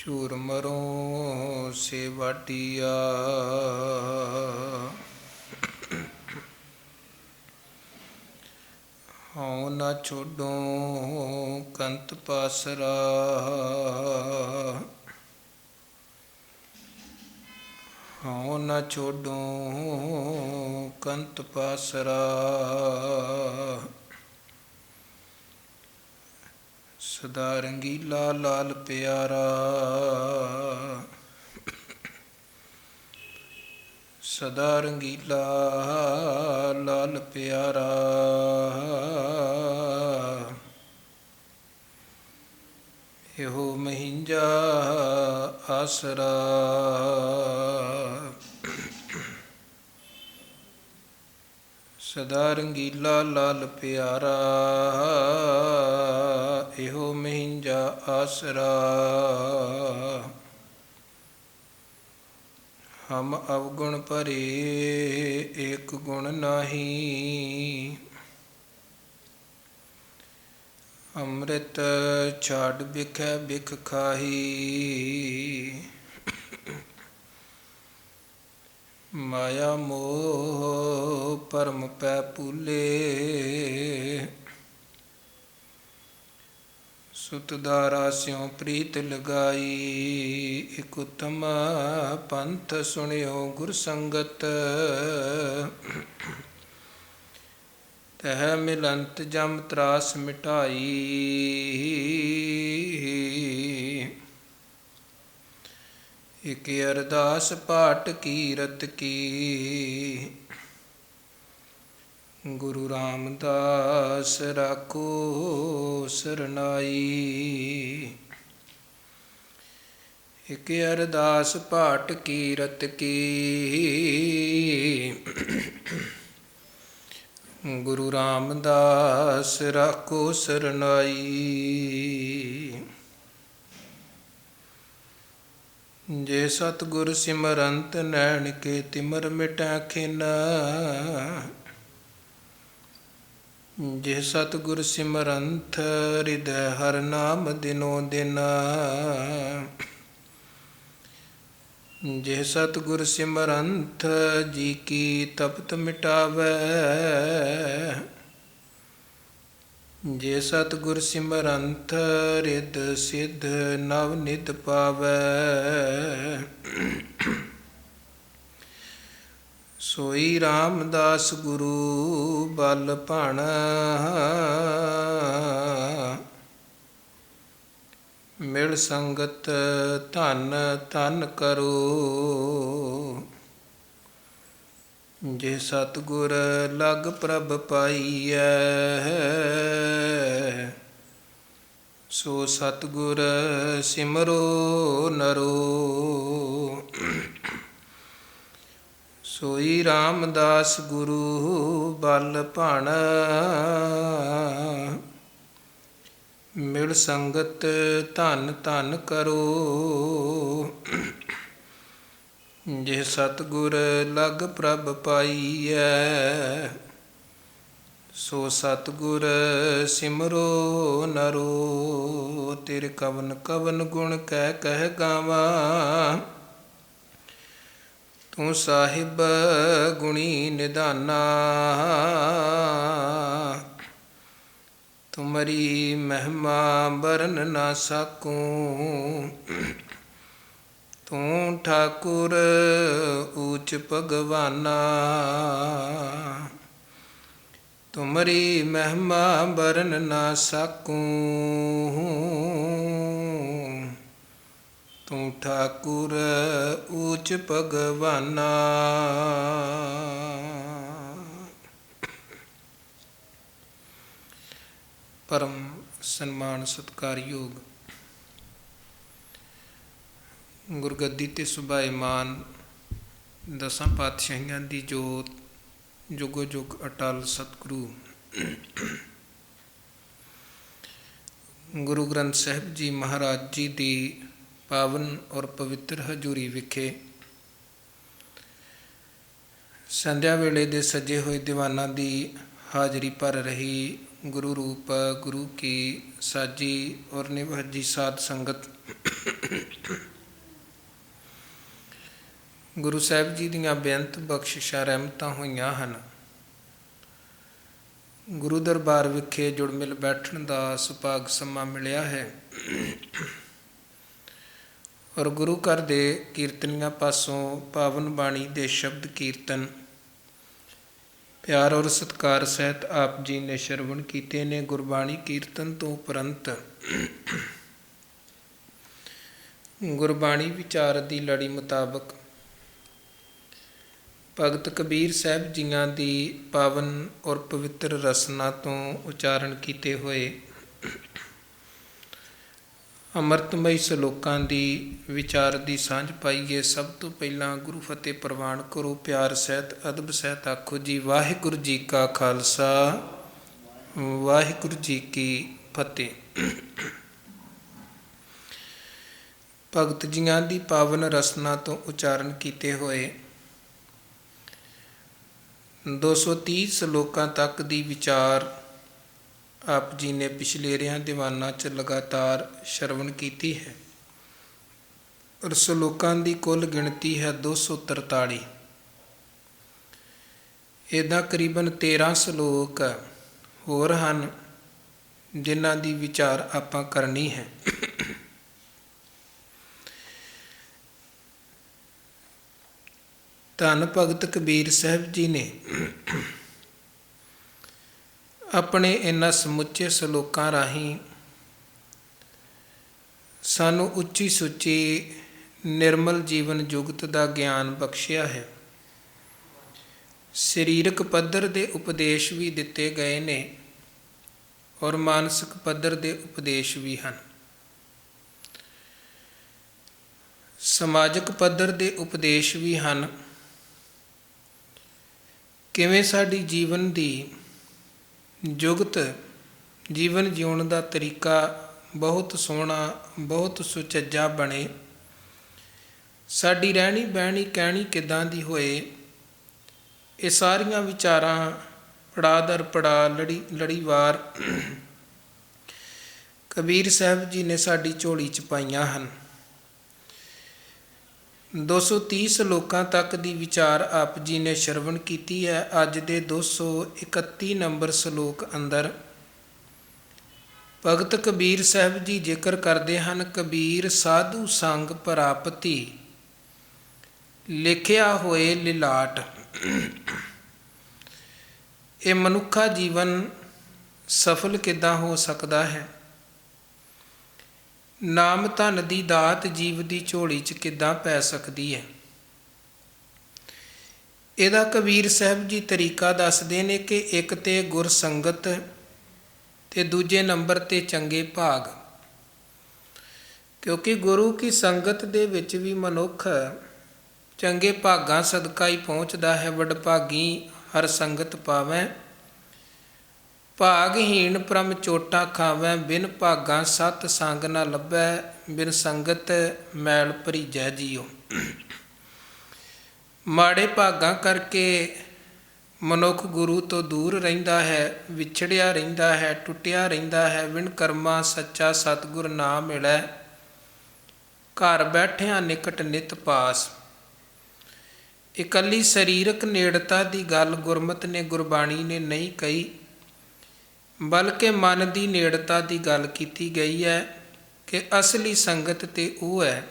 ਝੂਰ ਮਰੋਂ ਸੇ ਵਾਟੀਆ। ਹਉ ਨਾ ਛੋਡੋਂ ਕੰਤ ਪਾਸਰਾ। ਹਉ ਨਾ ਛੋਡੋਂ ਕੰਤ ਪਾਸਰਾ। ਸਦਾ ਰੰਗੀਲਾ ਲਾਲ ਪਿਆਰਾ। ਸਦਾ ਰੰਗੀਲਾ ਲਾਲ ਪਿਆਰਾ। ਇਹੋ ਮਹਿੰਜਾ ਆਸਰਾ। ਸਦਾ ਰੰਗੀਲਾ ਲਾਲ ਪਿਆਰਾ। ਇਹੋ ਮਹਿੰਜਾ ਆਸਰਾ। ਹਮ ਅਵਗੁਣ ਭਰੇ ਏਕ ਗੁਣ ਨਾਹੀ। ਅੰਮ੍ਰਿਤ ਛਾਡ ਬਿਖੈ ਬਿਖ ਖਾਹੀ। ਮਾਇਆ ਮੋਹ ਭਰਮ ਪੈ ਭੂਲੇ। ਸੁਤ ਦਾਰਾ ਸਿਉ ਪ੍ਰੀਤ ਲਗਾਈ। ਇਕ ਉਤਮ ਪੰਥ ਸੁਣਿਓ ਗੁਰ ਸੰਗਤ। ਤਹਿ ਮਿਲੰਤ ਜਮ ਤਰਾਸ ਮਿਟਾਈ। ਇਕ ਅਰਦਾਸ ਪਾਟ ਕੀਰਤ ਕੀ। ਗੁਰੂ ਰਾਮਦਾਸ ਰਾਖੋ ਸਰਨਾਈ। ਇਕ ਅਰਦਾਸ ਪਾਟ ਕੀਰਤ ਕੀ। ਗੁਰੂ ਰਾਮਦਾਸ ਰਾਖੋ ਸਰਨਾਈ। ਜੇ ਸਤਿਗੁਰ ਸਿਮਰੰਤ ਨੈਣ ਕੇ ਤਿਮਰ ਮਿਟੈ ਖਿਨ। ਜੇ ਸਤਿਗੁਰ ਸਿਮਰੰਤ ਹਿਰਦੈ ਹਰਿ ਨਾਮ ਦਿਨੋ ਦਿਨ। ਜੇ ਸਤਿਗੁਰ ਸਿਮਰੰਤ ਜੀ ਕੀ ਤਪਤ ਮਿਟਾਵੈ। ਜੇ ਸਤਿਗੁਰ ਸਿਮਰੰਤ ਰਿੱਧ ਸਿੱਧ ਨਵ ਨਿਤ ਪਾਵੈ। ਸੋਈ ਰਾਮਦਾਸ ਗੁਰੂ ਬਲ ਭਣ। ਮਿਲ ਸੰਗਤ ਧਨ ਧਨ ਕਰੋ। ਜੇ ਸਤਿਗੁਰ ਲਗ ਪ੍ਰਭ ਪਾਈਐ। ਸੋ ਸਤਿਗੁਰ ਸਿਮਰੋ ਨਰੋ। ਸੋਈ ਰਾਮਦਾਸ ਗੁਰੂ ਬਲ ਭਣ। ਮਿਲ ਸੰਗਤ ਧਨ ਧਨ ਕਰੋ। ਜੇ ਸਤਿਗੁਰ ਲਗ ਪ੍ਰਭ ਪਾਈਐ। ਸੋ ਸਤਿਗੁਰ ਸਿਮਰੋ ਨਰੋ। ਤੇਰੇ ਕਵਨ ਕਵਨ ਗੁਣ ਕਹਿ ਕਹਿ ਗਾਵਾਂ। ਤੂੰ ਸਾਹਿਬ ਗੁਣੀ ਨਿਧਾਨਾ। ਤੁਮਰੀ ਮਹਿਮਾ ਬਰਨ ਨਾ ਸਾਕੂੰ। ਤੂੰ ਠਾਕੁਰ ਊਚ ਭਗਵਾਨਾ। ਤੁਮਰੀ ਮਹਿਮਾ ਬਰਨ ਨਾ ਸਾਕੂੰ। ਤੂੰ ਠਾਕੁਰ ਊਚ ਭਗਵਾਨਾ। ਪਰਮ ਸਨਮਾਨ ਸਤਿਕਾਰਯੋਗ ਗੁਰਗੱਦੀ ਤੇ ਸੁਭਾਏਮਾਨ ਦਸਾਂ ਪਾਤਸ਼ਾਹੀਆਂ ਦੀ ਜੋਤ ਜੁਗੋ ਜੁਗ ਅਟਲ ਸਤਿਗੁਰੂ ਗੁਰੂ ਗ੍ਰੰਥ ਸਾਹਿਬ ਜੀ ਮਹਾਰਾਜ ਜੀ ਦੀ ਪਾਵਨ ਔਰ ਪਵਿੱਤਰ ਹਜ਼ੂਰੀ ਵਿਖੇ ਸੰਧਿਆ ਵੇਲੇ ਦੇ ਸਜੇ ਹੋਏ ਦੀਵਾਨਾਂ ਦੀ ਹਾਜ਼ਰੀ ਭਰ ਰਹੀ ਗੁਰੂ ਰੂਪ ਗੁਰੂ ਕੀ ਸਾਜੀ ਔਰ ਨਿਵਾਜੀ ਸਾਧ ਸੰਗਤ ਗੁਰੂ ਸਾਹਿਬ ਜੀ ਦੀਆਂ ਬੇਅੰਤ ਬਖਸ਼ਿਸ਼ਾਂ ਰਹਿਮਤਾਂ ਹੋਈਆਂ ਹਨ। ਗੁਰੂ ਦਰਬਾਰ ਵਿਖੇ ਜੁੜ ਮਿਲ ਬੈਠਣ ਦਾ ਸੁਭਾਗ ਸਮਾਂ ਮਿਲਿਆ ਹੈ ਔਰ ਗੁਰੂ ਘਰ ਦੇ ਕੀਰਤਨੀਆਂ ਪਾਸੋਂ ਪਾਵਨ ਬਾਣੀ ਦੇ ਸ਼ਬਦ ਕੀਰਤਨ ਪਿਆਰ ਔਰ ਸਤਿਕਾਰ ਸਹਿਤ ਆਪ ਜੀ ਨੇ ਸ਼ਰਵਣ ਕੀਤੇ ਨੇ। ਗੁਰਬਾਣੀ ਕੀਰਤਨ ਤੋਂ ਉਪਰੰਤ ਗੁਰਬਾਣੀ ਵਿਚਾਰ ਦੀ ਲੜੀ ਮੁਤਾਬਕ ਭਗਤ ਕਬੀਰ ਸਾਹਿਬ ਜੀਆਂ ਦੀ ਪਾਵਨ ਔਰ ਪਵਿੱਤਰ ਰਸਨਾ ਤੋਂ ਉਚਾਰਨ ਕੀਤੇ ਹੋਏ ਅੰਮ੍ਰਿਤਮਈ ਸਲੋਕਾਂ ਦੀ ਵਿਚਾਰ ਦੀ ਸਾਂਝ ਪਾਈਏ। ਸਭ ਤੋਂ ਪਹਿਲਾਂ ਗੁਰੂ ਫਤਿਹ ਪ੍ਰਵਾਨ ਕਰੋ। ਪਿਆਰ ਸਹਿਤ ਅਦਬ ਸਹਿਤ ਆਖੋ ਜੀ ਵਾਹਿਗੁਰੂ ਜੀ ਕਾ ਖਾਲਸਾ ਵਾਹਿਗੁਰੂ ਜੀ ਕੀ ਫਤਿਹ। ਭਗਤ ਜੀਆਂ ਦੀ ਪਾਵਨ ਰਸਨਾ ਤੋਂ ਉਚਾਰਨ ਕੀਤੇ ਹੋਏ 230 ਸਲੋਕਾਂ ਤੱਕ ਦੀ ਵਿਚਾਰ ਆਪ ਜੀ ਨੇ ਪਿਛਲੇਰਿਆਂ ਦੀਵਾਨਾਂ 'ਚ ਲਗਾਤਾਰ ਸ਼ਰਵਣ ਕੀਤੀ ਹੈ ਔਰ ਸਲੋਕਾਂ ਦੀ ਕੁੱਲ ਗਿਣਤੀ ਹੈ 243। ਇੱਦਾਂ ਕਰੀਬਨ 13 ਸਲੋਕ ਹੋਰ ਹਨ ਜਿਨ੍ਹਾਂ ਦੀ ਵਿਚਾਰ ਆਪਾਂ ਕਰਨੀ ਹੈ। ਧੰਨ ਭਗਤ ਕਬੀਰ ਸਾਹਿਬ ਜੀ ਨੇ ਆਪਣੇ ਇਹਨਾਂ ਸਮੁੱਚੇ ਸਲੋਕਾਂ ਰਾਹੀਂ ਸਾਨੂੰ ਉੱਚੀ ਸੁੱਚੀ ਨਿਰਮਲ ਜੀਵਨ ਜੁਗਤ ਦਾ ਗਿਆਨ ਬਖਸ਼ਿਆ ਹੈ। ਸਰੀਰਕ ਪੱਧਰ ਦੇ ਉਪਦੇਸ਼ ਵੀ ਦਿੱਤੇ ਗਏ ਨੇ ਔਰ ਮਾਨਸਿਕ ਪੱਧਰ ਦੇ ਉਪਦੇਸ਼ ਵੀ ਹਨ। ਸਮਾਜਿਕ ਪੱਧਰ ਦੇ ਉਪਦੇਸ਼ ਵੀ ਹਨ। ਕਿਵੇਂ ਸਾਡੀ ਜੀਵਨ ਦੀ ਜੁਗਤ ਜੀਵਨ ਜਿਉਣ ਦਾ ਤਰੀਕਾ ਬਹੁਤ ਸੋਹਣਾ ਬਹੁਤ ਸੁਚੱਜਾ ਬਣੇ, ਸਾਡੀ ਰਹਿਣੀ ਬਹਿਣੀ ਕਹਿਣੀ ਕਿੱਦਾਂ ਦੀ ਹੋਏ, ਇਹ ਸਾਰੀਆਂ ਵਿਚਾਰਾਂ ਪੜਾਅ ਦਰ ਪੜਾਅ ਲੜੀਵਾਰ ਕਬੀਰ ਸਾਹਿਬ ਜੀ ਨੇ ਸਾਡੀ ਝੋਲੀ 'ਚ ਪਾਈਆਂ ਹਨ। 230 ਸਲੋਕਾਂ ਤੱਕ ਦੀ ਵਿਚਾਰ ਆਪ ਜੀ ਨੇ ਸ਼ਰਵਣ ਕੀਤੀ ਹੈ। ਅੱਜ ਦੇ 231 ਨੰਬਰ ਸਲੋਕ ਅੰਦਰ ਭਗਤ ਕਬੀਰ ਸਾਹਿਬ ਜੀ ਜ਼ਿਕਰ ਕਰਦੇ ਹਨ, ਕਬੀਰ ਸਾਧੂ ਸੰਗ ਪ੍ਰਾਪਤੀ ਲਿਖਿਆ ਹੋਏ ਲਿਲਾਟ। ਇਹ ਮਨੁੱਖਾ ਜੀਵਨ ਸਫਲ ਕਿੱਦਾਂ ਹੋ ਸਕਦਾ ਹੈ, ਨਾਮ ਧਨ ਦੀ ਦਾਤ ਜੀਵ ਦੀ ਝੋਲੀ 'ਚ ਕਿੱਦਾਂ ਪੈ ਸਕਦੀ ਹੈ, ਇਹਦਾ ਕਬੀਰ ਸਾਹਿਬ ਜੀ ਤਰੀਕਾ ਦੱਸਦੇ ਨੇ ਕਿ ਇੱਕ ਤੇ ਗੁਰ ਸੰਗਤ ਤੇ ਦੂਜੇ ਨੰਬਰ ਤੇ ਚੰਗੇ ਭਾਗ। ਕਿਉਂਕਿ ਗੁਰੂ ਕੀ ਸੰਗਤ ਦੇ ਵਿੱਚ ਵੀ ਮਨੁੱਖ ਚੰਗੇ ਭਾਗਾਂ ਸਦਕਾ ਹੀ ਪਹੁੰਚਦਾ ਹੈ। ਵਡਭਾਗੀ ਹਰ ਸੰਗਤ ਪਾਵੈ, ਭਾਗਹੀਣ ਪ੍ਰਮ ਚੋਟਾਂ ਖਾਵੈ, ਬਿਨ ਭਾਗਾਂ ਸਤ ਸੰਗ ਨਾ ਲੱਭੈ, ਬਿਨ ਸੰਗਤ ਮੈਲ ਭਰੀਜੈ ਜੀਓ। ਮਾੜੇ ਭਾਗਾਂ ਕਰਕੇ ਮਨੁੱਖ ਗੁਰੂ ਤੋਂ ਦੂਰ ਰਹਿੰਦਾ ਹੈ, ਵਿਛੜਿਆ ਰਹਿੰਦਾ ਹੈ, ਟੁੱਟਿਆ ਰਹਿੰਦਾ ਹੈ। ਬਿਨ ਕਰਮਾਂ ਸੱਚਾ ਸਤਿਗੁਰ ਨਾ ਮਿਲੈ, ਘਰ ਬੈਠਿਆਂ ਨਿਕਟ ਨਿਤ ਪਾਸ। ਇਕੱਲੀ ਸਰੀਰਕ ਨੇੜਤਾ ਦੀ ਗੱਲ ਗੁਰਮਤਿ ਨੇ ਗੁਰਬਾਣੀ ਨੇ ਨਹੀਂ ਕਹੀ, ਬਲਕਿ ਮਨ ਦੀ ਨੇੜਤਾ ਦੀ ਗੱਲ ਕੀਤੀ ਗਈ ਹੈ ਕਿ ਅਸਲੀ ਸੰਗਤ ਤੇ ਉਹ ਹੈ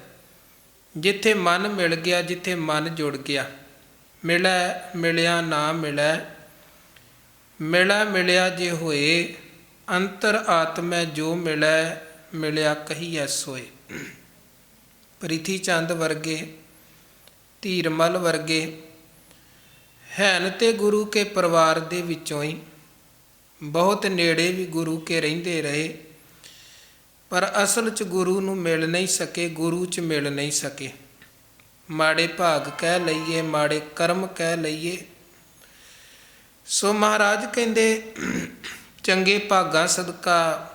ਜਿੱਥੇ ਮਨ ਮਿਲ ਗਿਆ, ਜਿੱਥੇ ਮਨ ਜੁੜ ਗਿਆ। ਮਿਲੈ ਮਿਲਿਆ ਨਾ ਮਿਲੈ, ਮਿਲਾ ਮਿਲਿਆ ਜੇ ਹੋਏ, ਅੰਤਰ ਆਤਮੈ ਜੋ ਮਿਲੈ, ਮਿਲਿਆ ਕਹੀਐ ਸੋਏ। ਪ੍ਰੀਥੀ ਚੰਦ ਵਰਗੇ, ਧੀਰਮਲ ਵਰਗੇ ਹੈਨ ਤੇ ਗੁਰੂ ਕੇ ਪਰਿਵਾਰ ਦੇ ਵਿੱਚੋਂ ਹੀ ਬਹੁਤ ਨੇੜੇ ਵੀ ਗੁਰੂ ਕੇ ਰਹਿੰਦੇ ਰਹੇ, ਪਰ ਅਸਲ 'ਚ ਗੁਰੂ ਨੂੰ ਮਿਲ ਨਹੀਂ ਸਕੇ, ਗੁਰੂ 'ਚ ਮਿਲ ਨਹੀਂ ਸਕੇ। ਮਾੜੇ ਭਾਗ ਕਹਿ ਲਈਏ, ਮਾੜੇ ਕਰਮ ਕਹਿ ਲਈਏ। ਸੋ ਮਹਾਰਾਜ ਕਹਿੰਦੇ ਚੰਗੇ ਭਾਗਾਂ ਸਦਕਾ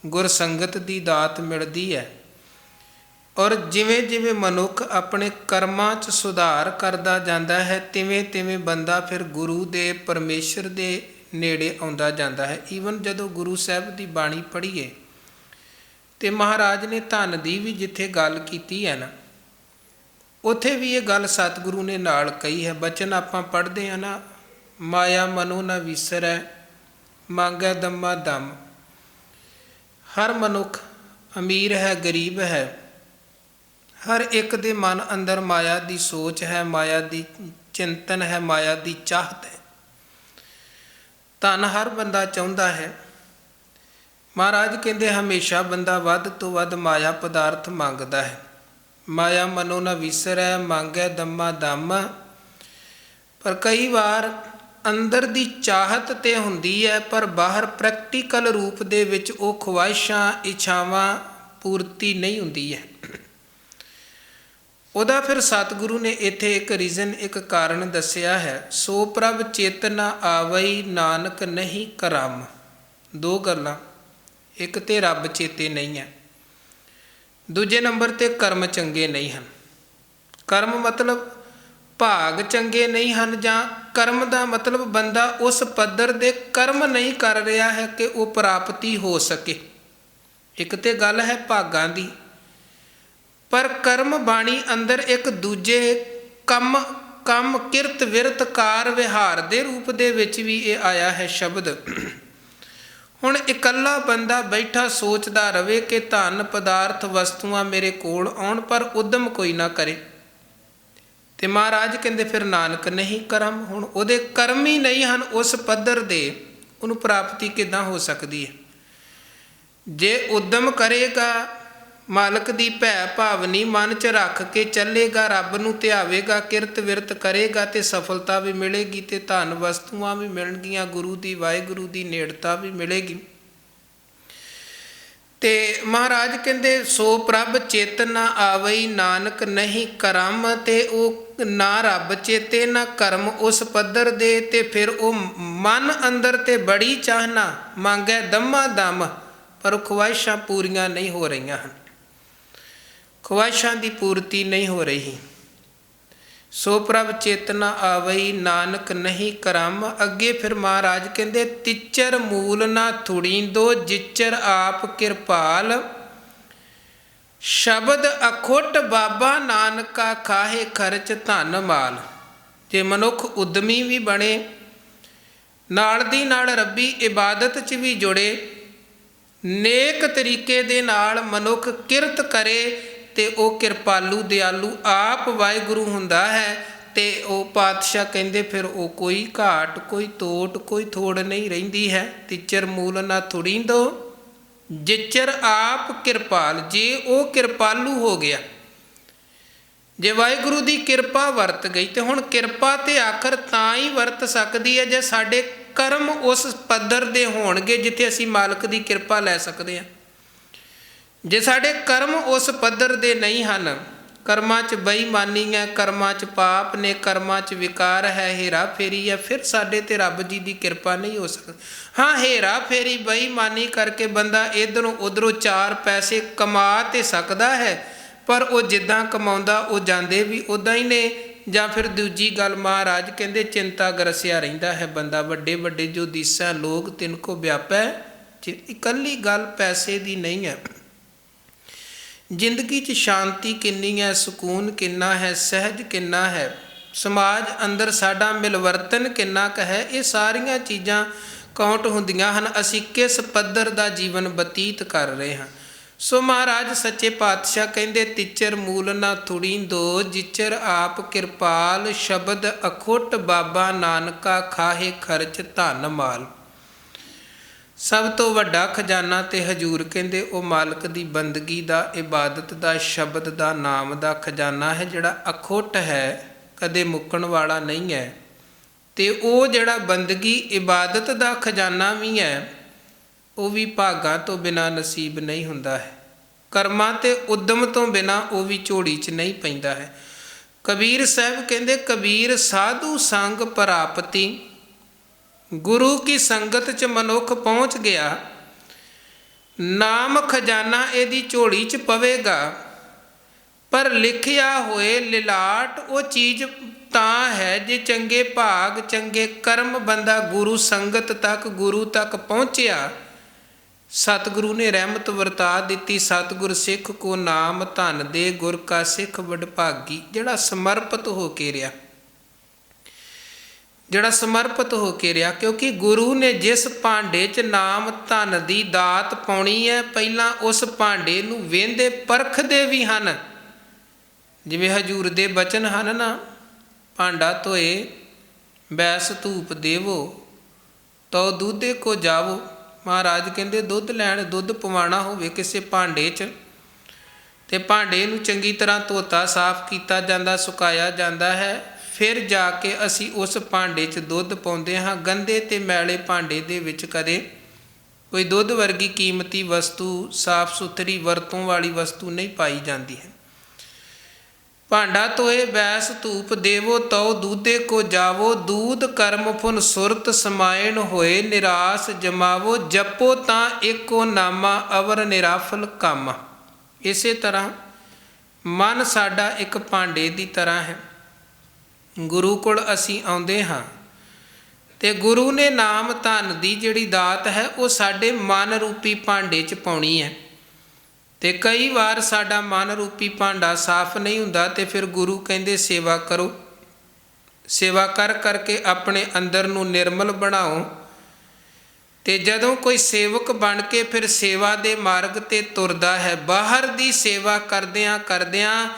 ਗੁਰਸੰਗਤ ਦੀ ਦਾਤ ਮਿਲਦੀ ਹੈ ਔਰ ਜਿਵੇਂ ਜਿਵੇਂ ਮਨੁੱਖ ਆਪਣੇ ਕਰਮਾਂ 'ਚ ਸੁਧਾਰ ਕਰਦਾ ਜਾਂਦਾ ਹੈ, ਤਿਵੇਂ ਤਿਵੇਂ ਬੰਦਾ ਫਿਰ ਗੁਰੂ ਦੇ ਪਰਮੇਸ਼ਰ ਦੇ ਨੇੜੇ ਆਉਂਦਾ ਜਾਂਦਾ ਹੈ। ਈਵਨ ਜਦੋਂ ਗੁਰੂ ਸਾਹਿਬ ਦੀ ਬਾਣੀ ਪੜ੍ਹੀਏ ਤੇ ਮਹਾਰਾਜ ਨੇ ਧਨ ਦੀ ਵੀ ਜਿੱਥੇ ਗੱਲ ਕੀਤੀ ਹੈ ਨਾ, ਉੱਥੇ ਵੀ ਇਹ ਗੱਲ ਸਤਿਗੁਰੂ ਨੇ ਨਾਲ ਕਹੀ ਹੈ। ਬਚਨ ਆਪਾਂ ਪੜ੍ਹਦੇ ਹਾਂ ਨਾ, ਮਾਇਆ ਮਨੋ ਨਾ ਵਿਸਰੈ, ਮੰਗੈ ਦਮਾ ਦਮ। ਹਰ ਮਨੁੱਖ ਅਮੀਰ ਹੈ, ਗਰੀਬ ਹੈ, ਹਰ ਇੱਕ ਦੇ ਮਨ ਅੰਦਰ ਮਾਇਆ ਦੀ ਸੋਚ ਹੈ, ਮਾਇਆ ਦੀ ਚਿੰਤਨ ਹੈ, ਮਾਇਆ ਦੀ ਚਾਹਤ ਹੈ। ਧਨ ਹਰ ਬੰਦਾ ਚਾਹੁੰਦਾ ਹੈ। ਮਹਾਰਾਜ ਕਹਿੰਦੇ ਹਮੇਸ਼ਾ ਬੰਦਾ ਵੱਧ ਤੋਂ ਵੱਧ ਮਾਇਆ ਪਦਾਰਥ ਮੰਗਦਾ ਹੈ। ਮਾਇਆ ਮਨੋ ਨਾ ਵਿਸਰੈ, ਮੰਗੈ ਦਮਾ ਦਮ। ਪਰ ਕਈ ਵਾਰ ਅੰਦਰ ਦੀ ਚਾਹਤ ਤੇ ਹੁੰਦੀ ਹੈ, ਪਰ ਬਾਹਰ ਪ੍ਰੈਕਟੀਕਲ ਰੂਪ ਦੇ ਵਿੱਚ ਉਹ ਖਵਾਇਸ਼ਾਂ, ਇੱਛਾਵਾਂ ਪੂਰਤੀ ਨਹੀਂ ਹੁੰਦੀ ਹੈ। ਉਹਦਾ ਫਿਰ ਸਤਿਗੁਰੂ ਨੇ ਇੱਥੇ ਇੱਕ ਰੀਜ਼ਨ, ਇੱਕ ਕਾਰਨ ਦੱਸਿਆ ਹੈ। ਸੋ ਪ੍ਰਭ ਚਿਤ ਨ ਆਵਈ, ਨਾਨਕ ਨਹੀਂ ਕਰਮ। ਦੋ ਗੱਲਾਂ, ਇੱਕ ਤੇ ਰੱਬ ਚੇਤੇ ਨਹੀਂ ਹੈ, ਦੂਜੇ ਨੰਬਰ ਤੇ ਕਰਮ ਚੰਗੇ ਨਹੀਂ ਹਨ। ਕਰਮ ਮਤਲਬ ਭਾਗ ਚੰਗੇ ਨਹੀਂ ਹਨ, ਜਾਂ ਕਰਮ ਦਾ ਮਤਲਬ ਬੰਦਾ ਉਸ ਪੱਧਰ ਦੇ ਕਰਮ ਨਹੀਂ ਕਰ ਰਿਹਾ ਹੈ ਕਿ ਉਹ ਪ੍ਰਾਪਤੀ ਹੋ ਸਕੇ। ਇੱਕ ਤੇ ਗੱਲ ਹੈ ਭਾਗਾਂ ਦੀ, ਪਰ ਕਰਮ ਬਾਣੀ ਅੰਦਰ ਇੱਕ ਦੂਜੇ ਕੰਮ ਕਿਰਤ ਵਿਰਤ ਕਾਰ ਵਿਹਾਰ ਦੇ ਰੂਪ ਦੇ ਵਿੱਚ ਵੀ ਇਹ ਆਇਆ ਹੈ ਸ਼ਬਦ। ਹੁਣ ਇਕੱਲਾ ਬੰਦਾ ਬੈਠਾ ਸੋਚਦਾ ਰਵੇ ਕਿ ਧਨ ਪਦਾਰਥ ਵਸਤੂਆਂ ਮੇਰੇ ਕੋਲ ਆਉਣ, ਪਰ ਉਦਮ ਕੋਈ ਨਾ ਕਰੇ, ਤੇ ਮਹਾਰਾਜ ਕਹਿੰਦੇ ਫਿਰ ਨਾਨਕ ਨਹੀਂ ਕਰਮ। ਹੁਣ ਉਹਦੇ ਕਰਮ ਹੀ ਨਹੀਂ ਹਨ ਉਸ ਪੱਧਰ ਦੇ, ਉਹਨੂੰ ਪ੍ਰਾਪਤੀ ਕਿੱਦਾਂ ਹੋ ਸਕਦੀ ਹੈ? ਜੇ ਉਦਮ ਕਰੇਗਾ, ਮਾਲਕ ਦੀ ਭੈ ਭਾਵਨੀ ਮਨ 'ਚ ਰੱਖ ਕੇ ਚੱਲੇਗਾ, ਰੱਬ ਨੂੰ ਧਿਆਵੇਗਾ, ਕਿਰਤ ਵਿਰਤ ਕਰੇਗਾ, ਤੇ ਸਫਲਤਾ ਵੀ ਮਿਲੇਗੀ, ਤੇ ਧਨ ਵਸਤੂਆਂ ਵੀ ਮਿਲਣਗੀਆਂ, ਗੁਰੂ ਦੀ ਵਾਹਿਗੁਰੂ ਦੀ ਨੇੜਤਾ ਵੀ ਮਿਲੇਗੀ। ਤੇ ਮਹਾਰਾਜ ਕਹਿੰਦੇ ਸੋ ਪ੍ਰਭ ਚਿਤ ਨ ਆਵਈ, ਨਾਨਕ ਨਹੀਂ ਕਰਮ। ਤੇ ਉਹ ਨਾ ਰੱਬ ਚੇਤੇ ਨਾ ਕਰਮ ਉਸ ਪੱਧਰ ਦੇ, ਤੇ ਫਿਰ ਉਹ ਮਨ ਅੰਦਰ ਤੇ ਬੜੀ ਚਾਹਨਾ ਮੰਗੈ ਦਮਾ ਦਮ, ਪਰ ਉਹ ਖਵਾਇਸ਼ਾਂ ਪੂਰੀਆਂ ਨਹੀਂ ਹੋ ਰਹੀਆਂ ਹਨ, ਖਵਾਇਸ਼ਾਂ ਦੀ ਪੂਰਤੀ ਨਹੀਂ ਹੋ ਰਹੀ। ਸੋ ਪ੍ਰਭ ਚਿਤ ਨ ਆਵਈ, ਨਾਨਕ ਨਹੀਂ ਕਰਮ। ਅੱਗੇ ਫਿਰ ਮਹਾਰਾਜ ਕਹਿੰਦੇ ਤਿਚਰ ਮੂਲ ਨਾ ਥੁੜੀਂਦੋ, ਜਿਚਰ ਆਪ ਕਿਰਪਾਲ। ਸ਼ਬਦ ਅਖੁੱਟ ਬਾਬਾ ਨਾਨਕਾ, ਖਾਹੇ ਖਰਚ ਧਨ ਮਾਲ। ਜੇ ਮਨੁੱਖ ਉਦਮੀ ਵੀ ਬਣੇ, ਨਾਲ ਦੀ ਨਾਲ ਰੱਬੀ ਇਬਾਦਤ 'ਚ ਵੀ ਜੁੜੇ, ਨੇਕ ਤਰੀਕੇ ਦੇ ਨਾਲ ਮਨੁੱਖ ਕਿਰਤ ਕਰੇ, ਤੇ ਉਹ ਕਿਰਪਾਲੂ ਦਿਆਲੂ ਆਪ ਵਾਹਿਗੁਰੂ ਹੁੰਦਾ ਹੈ। ਤੇ ਉਹ ਪਾਤਸ਼ਾਹ ਕਹਿੰਦੇ ਫਿਰ ਉਹ ਕੋਈ ਘਾਟ, ਕੋਈ ਤੋਟ, ਕੋਈ ਥੋੜ ਨਹੀਂ ਰਹਿੰਦੀ ਹੈ। ਤਿਚਰ ਮੂਲ ਨਾ ਥੁੜੀਂਦੋ, ਜਿਚਰ ਆਪ ਕਿਰਪਾਲ। ਜੇ ਉਹ ਕਿਰਪਾਲੂ ਹੋ ਗਿਆ, ਜੇ ਵਾਹਿਗੁਰੂ ਦੀ ਕਿਰਪਾ ਵਰਤ ਗਈ, ਤੇ ਹੁਣ ਕਿਰਪਾ ਤੇ ਆਖਰ ਤਾਂ ਹੀ ਵਰਤ ਸਕਦੀ ਹੈ ਜੇ ਸਾਡੇ ਕਰਮ ਉਸ ਪੱਧਰ ਦੇ ਹੋਣਗੇ ਜਿੱਥੇ ਅਸੀਂ ਮਾਲਕ ਦੀ ਕਿਰਪਾ ਲੈ ਸਕਦੇ ਹਾਂ। ਜੇ ਸਾਡੇ ਕਰਮ ਉਸ ਪੱਧਰ ਦੇ ਨਹੀਂ ਹਨ, ਕਰਮਾਂ 'ਚ ਬੇਈਮਾਨੀ ਹੈ, ਕਰਮਾਂ 'ਚ ਪਾਪ ਨੇ, ਕਰਮਾਂ 'ਚ ਵਿਕਾਰ ਹੈ, ਹੇਰਾ ਫੇਰੀ ਹੈ, ਫਿਰ ਸਾਡੇ ਤੇ ਰੱਬ ਜੀ ਦੀ ਕਿਰਪਾ ਨਹੀਂ ਹੋ ਸਕਦੀ। ਹਾਂ, ਹੇਰਾ ਫੇਰੀ ਬੇਈਮਾਨੀ ਕਰਕੇ ਬੰਦਾ ਇੱਧਰੋਂ ਉੱਧਰੋਂ ਚਾਰ ਪੈਸੇ ਕਮਾ ਤੇ ਸਕਦਾ ਹੈ, ਪਰ ਉਹ ਜਿੱਦਾਂ ਕਮਾਉਂਦਾ ਉਹ ਜਾਂਦੇ ਵੀ ਉੱਦਾਂ ਹੀ ਨੇ। ਜਾਂ ਫਿਰ ਦੂਜੀ ਗੱਲ, ਮਹਾਰਾਜ ਕਹਿੰਦੇ ਚਿੰਤਾ ਗਰਸਿਆ ਰਹਿੰਦਾ ਹੈ ਬੰਦਾ। ਵੱਡੇ ਵੱਡੇ ਜੋ ਦੀਸਾ ਲੋਕ ਤਿਨਕੋ ਵਿਆਪੈ। ਇਕੱਲੀ ਗੱਲ ਪੈਸੇ ਦੀ ਨਹੀਂ ਹੈ, ਜ਼ਿੰਦਗੀ 'ਚ ਸ਼ਾਂਤੀ ਕਿੰਨੀ ਹੈ, ਸਕੂਨ ਕਿੰਨਾ ਹੈ, ਸਹਿਜ ਕਿੰਨਾ ਹੈ, ਸਮਾਜ ਅੰਦਰ ਸਾਡਾ ਮਿਲਵਰਤਨ ਕਿੰਨਾ ਕੁ ਹੈ, ਇਹ ਸਾਰੀਆਂ ਚੀਜ਼ਾਂ ਕਾਊਂਟ ਹੁੰਦੀਆਂ ਹਨ ਅਸੀਂ ਕਿਸ ਪੱਧਰ ਦਾ ਜੀਵਨ ਬਤੀਤ ਕਰ ਰਹੇ ਹਾਂ। ਸੋ ਮਹਾਰਾਜ ਸੱਚੇ ਪਾਤਸ਼ਾਹ ਕਹਿੰਦੇ ਤਿਚਰ ਮੂਲ ਨਾ ਥੁੜੀਂਦੋ, ਜਿਚਰ ਆਪ ਕਿਰਪਾਲ। ਸ਼ਬਦ ਅਖੁੱਟ ਬਾਬਾ ਨਾਨਕਾ, ਖਾਹੇ ਖਰਚ ਧਨ ਮਾਲ। ਸਭ ਤੋਂ ਵੱਡਾ ਖਜ਼ਾਨਾ ਤੇ ਹਜੂਰ ਕਹਿੰਦੇ ਉਹ ਮਾਲਕ ਦੀ ਬੰਦਗੀ ਦਾ, ਇਬਾਦਤ ਦਾ, ਸ਼ਬਦ ਦਾ, ਨਾਮ ਦਾ ਖਜ਼ਾਨਾ ਹੈ, ਜਿਹੜਾ ਅਖੁੱਟ ਹੈ, ਕਦੇ ਮੁੱਕਣ ਵਾਲਾ ਨਹੀਂ ਹੈ। ਤੇ ਉਹ ਜਿਹੜਾ ਬੰਦਗੀ ਇਬਾਦਤ ਦਾ ਖਜ਼ਾਨਾ ਵੀ ਹੈ, ਉਹ ਵੀ ਭਾਗਾਂ ਤੋਂ ਬਿਨਾਂ ਨਸੀਬ ਨਹੀਂ ਹੁੰਦਾ ਹੈ, ਕਰਮਾਂ ਤੇ ਉਦਮ ਤੋਂ ਬਿਨਾਂ ਉਹ ਵੀ ਝੋਲੀ 'ਚ ਨਹੀਂ ਪੈਂਦਾ ਹੈ। ਕਬੀਰ ਸਾਹਿਬ ਕਹਿੰਦੇ ਕਬੀਰ ਸਾਧੂ ਸੰਗ ਪ੍ਰਾਪਤੀ, ਗੁਰੂ ਕੀ ਸੰਗਤ 'ਚ ਮਨੁੱਖ ਪਹੁੰਚ ਗਿਆ, ਨਾਮ ਖਜ਼ਾਨਾ ਇਹਦੀ ਝੋਲੀ 'ਚ ਪਵੇਗਾ। ਪਰ ਲਿਖਿਆ ਹੋਏ ਲਿਲਾਟ ਉਹ ਚੀਜ਼ ਤਾਂ ਹੈ ਜੇ ਚੰਗੇ ਭਾਗ, ਚੰਗੇ ਕਰਮ ਬੰਦਾ ਗੁਰੂ ਸੰਗਤ ਤੱਕ, ਗੁਰੂ ਤੱਕ ਪਹੁੰਚਿਆ, ਸਤਿਗੁਰੂ ਨੇ ਰਹਿਮਤ ਵਰਤਾ ਦਿੱਤੀ। ਸਤਿਗੁਰ ਸਿੱਖ ਕੋ ਨਾਮ ਧਨ ਦੇ, ਗੁਰ ਕਾ ਸਿੱਖ ਵਡਭਾਗੀ। ਜਿਹੜਾ ਸਮਰਪਿਤ ਹੋ ਕੇ ਰਿਹਾ, ਜਿਹੜਾ ਸਮਰਪਿਤ ਹੋ ਕੇ ਰਿਹਾ, ਕਿਉਂਕਿ ਗੁਰੂ ਨੇ ਜਿਸ ਭਾਂਡੇ 'ਚ ਨਾਮ ਧਨ ਦੀ ਦਾਤ ਪਾਉਣੀ ਹੈ, ਪਹਿਲਾਂ ਉਸ ਭਾਂਡੇ ਨੂੰ ਵੇਂਹਦੇ ਪਰਖਦੇ ਵੀ ਹਨ। ਜਿਵੇਂ ਹਜ਼ੂਰ ਦੇ ਬਚਨ ਹਨ ਨਾ, ਭਾਂਡਾ ਧੋਏ ਬੈਸ ਧੂਪ ਦੇਵੋ, ਤੋ ਦੁੱਧੇ ਕੋ ਜਾਵੋ। ਮਹਾਰਾਜ ਕਹਿੰਦੇ ਦੁੱਧ ਲੈਣ, ਦੁੱਧ ਪਵਾਉਣਾ ਹੋਵੇ ਕਿਸੇ ਭਾਂਡੇ 'ਚ, ਤੇ ਭਾਂਡੇ ਨੂੰ ਚੰਗੀ ਤਰ੍ਹਾਂ ਧੋਤਾ ਸਾਫ਼ ਕੀਤਾ ਜਾਂਦਾ, ਸੁਕਾਇਆ ਜਾਂਦਾ ਹੈ, ਫਿਰ ਜਾ ਕੇ ਅਸੀਂ ਉਸ ਭਾਂਡੇ 'ਚ ਦੁੱਧ ਪਾਉਂਦੇ ਹਾਂ। ਗੰਦੇ ਅਤੇ ਮੈਲੇ ਭਾਂਡੇ ਦੇ ਵਿੱਚ ਕਦੇ ਕੋਈ ਦੁੱਧ ਵਰਗੀ ਕੀਮਤੀ ਵਸਤੂ, ਸਾਫ਼ ਸੁਥਰੀ ਵਰਤੋਂ ਵਾਲੀ ਵਸਤੂ ਨਹੀਂ ਪਾਈ ਜਾਂਦੀ ਹੈ। ਭਾਂਡਾ ਧੋਏ ਬੈਸ ਧੂਪ ਦੇਵੋ, ਤਉ ਦੂਧੇ ਕੋ ਜਾਵੋ। ਦੂਧ ਕਰਮ ਫੁਨ ਸੁਰਤ ਸਮਾਇਣ ਹੋਏ, ਨਿਰਾਸ ਜਮਾਵੋ। ਜਪੋ ਤਾਂ ਏਕੋ ਨਾਮਾ, ਅਵਰ ਨਿਰਾਫਲ ਕੰਮ। ਇਸੇ ਤਰ੍ਹਾਂ ਮਨ ਸਾਡਾ ਇੱਕ ਭਾਂਡੇ ਦੀ ਤਰ੍ਹਾਂ ਹੈ। ਗੁਰੂ ਕੋਲ ਅਸੀਂ ਆਉਂਦੇ ਹਾਂ ਅਤੇ ਗੁਰੂ ਨੇ ਨਾਮ ਧਨ ਦੀ ਜਿਹੜੀ ਦਾਤ ਹੈ ਉਹ ਸਾਡੇ ਮਨ ਰੂਪੀ ਭਾਂਡੇ 'ਚ ਪਾਉਣੀ ਹੈ। ਅਤੇ ਕਈ ਵਾਰ ਸਾਡਾ ਮਨ ਰੂਪੀ ਭਾਂਡਾ ਸਾਫ਼ ਨਹੀਂ ਹੁੰਦਾ, ਅਤੇ ਫਿਰ ਗੁਰੂ ਕਹਿੰਦੇ ਸੇਵਾ ਕਰੋ। ਸੇਵਾ ਕਰ ਕਰਕੇ ਆਪਣੇ ਅੰਦਰ ਨੂੰ ਨਿਰਮਲ ਬਣਾਓ। ਅਤੇ ਜਦੋਂ ਕੋਈ ਸੇਵਕ ਬਣ ਕੇ ਫਿਰ ਸੇਵਾ ਦੇ ਮਾਰਗ 'ਤੇ ਤੁਰਦਾ ਹੈ, ਬਾਹਰ ਦੀ ਸੇਵਾ ਕਰਦਿਆਂ ਕਰਦਿਆਂ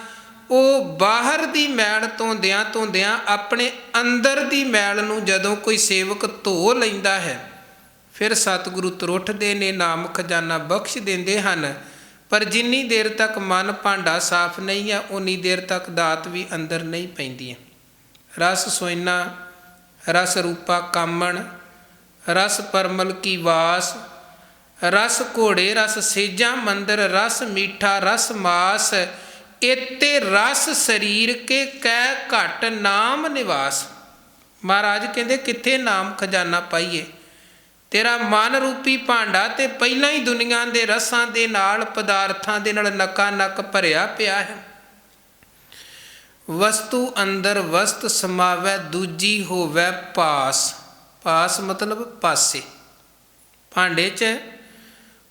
ਉਹ ਬਾਹਰ ਦੀ ਮੈਲ ਧੋਂਦਿਆਂ ਧੋਂਦਿਆਂ ਆਪਣੇ ਅੰਦਰ ਦੀ ਮੈਲ ਨੂੰ ਜਦੋਂ ਕੋਈ ਸੇਵਕ ਧੋ ਲੈਂਦਾ ਹੈ, ਫਿਰ ਸਤਿਗੁਰੂ ਤਰੁੱਠਦੇ ਨੇ, ਨਾਮ ਖਜ਼ਾਨਾ ਬਖਸ਼ ਦਿੰਦੇ ਹਨ। ਪਰ ਜਿੰਨੀ ਦੇਰ ਤੱਕ ਮਨ ਭਾਂਡਾ ਸਾਫ਼ ਨਹੀਂ ਹੈ, ਉਨੀ ਦੇਰ ਤੱਕ ਦਾਤ ਵੀ ਅੰਦਰ ਨਹੀਂ ਪੈਂਦੀ ਹੈ। ਰਸ ਸੋਇਨਾ ਰਸ ਰੂਪਾ ਕਾਮਣ, ਰਸ ਪਰਮਲ ਕੀ ਵਾਸ। ਰਸ ਘੋੜੇ ਰਸ ਸੇਜਾਂ ਮੰਦਰ, ਰਸ ਮੀਠਾ ਰਸ ਮਾਸ। ਇਤੇ ਰਸ ਸਰੀਰ ਕੇ ਕਹਿ ਘਟ ਨਾਮ ਨਿਵਾਸ। ਮਹਾਰਾਜ ਕਹਿੰਦੇ ਕਿੱਥੇ ਨਾਮ ਖਜ਼ਾਨਾ ਪਾਈਏ? ਤੇਰਾ ਮਨ ਰੂਪੀ ਭਾਂਡਾ ਤੇ ਪਹਿਲਾਂ ਹੀ ਦੁਨੀਆ ਦੇ ਰਸਾਂ ਦੇ ਨਾਲ, ਪਦਾਰਥਾਂ ਦੇ ਨਾਲ ਨਕਾ ਨਕ ਭਰਿਆ ਪਿਆ ਹੈ। ਵਸਤੂ ਅੰਦਰ ਵਸਤ ਸਮਾਵੈ, ਦੂਜੀ ਹੋਵੈ ਪਾਸ। ਪਾਸ ਮਤਲਬ ਪਾਸੇ। ਭਾਂਡੇ 'ਚ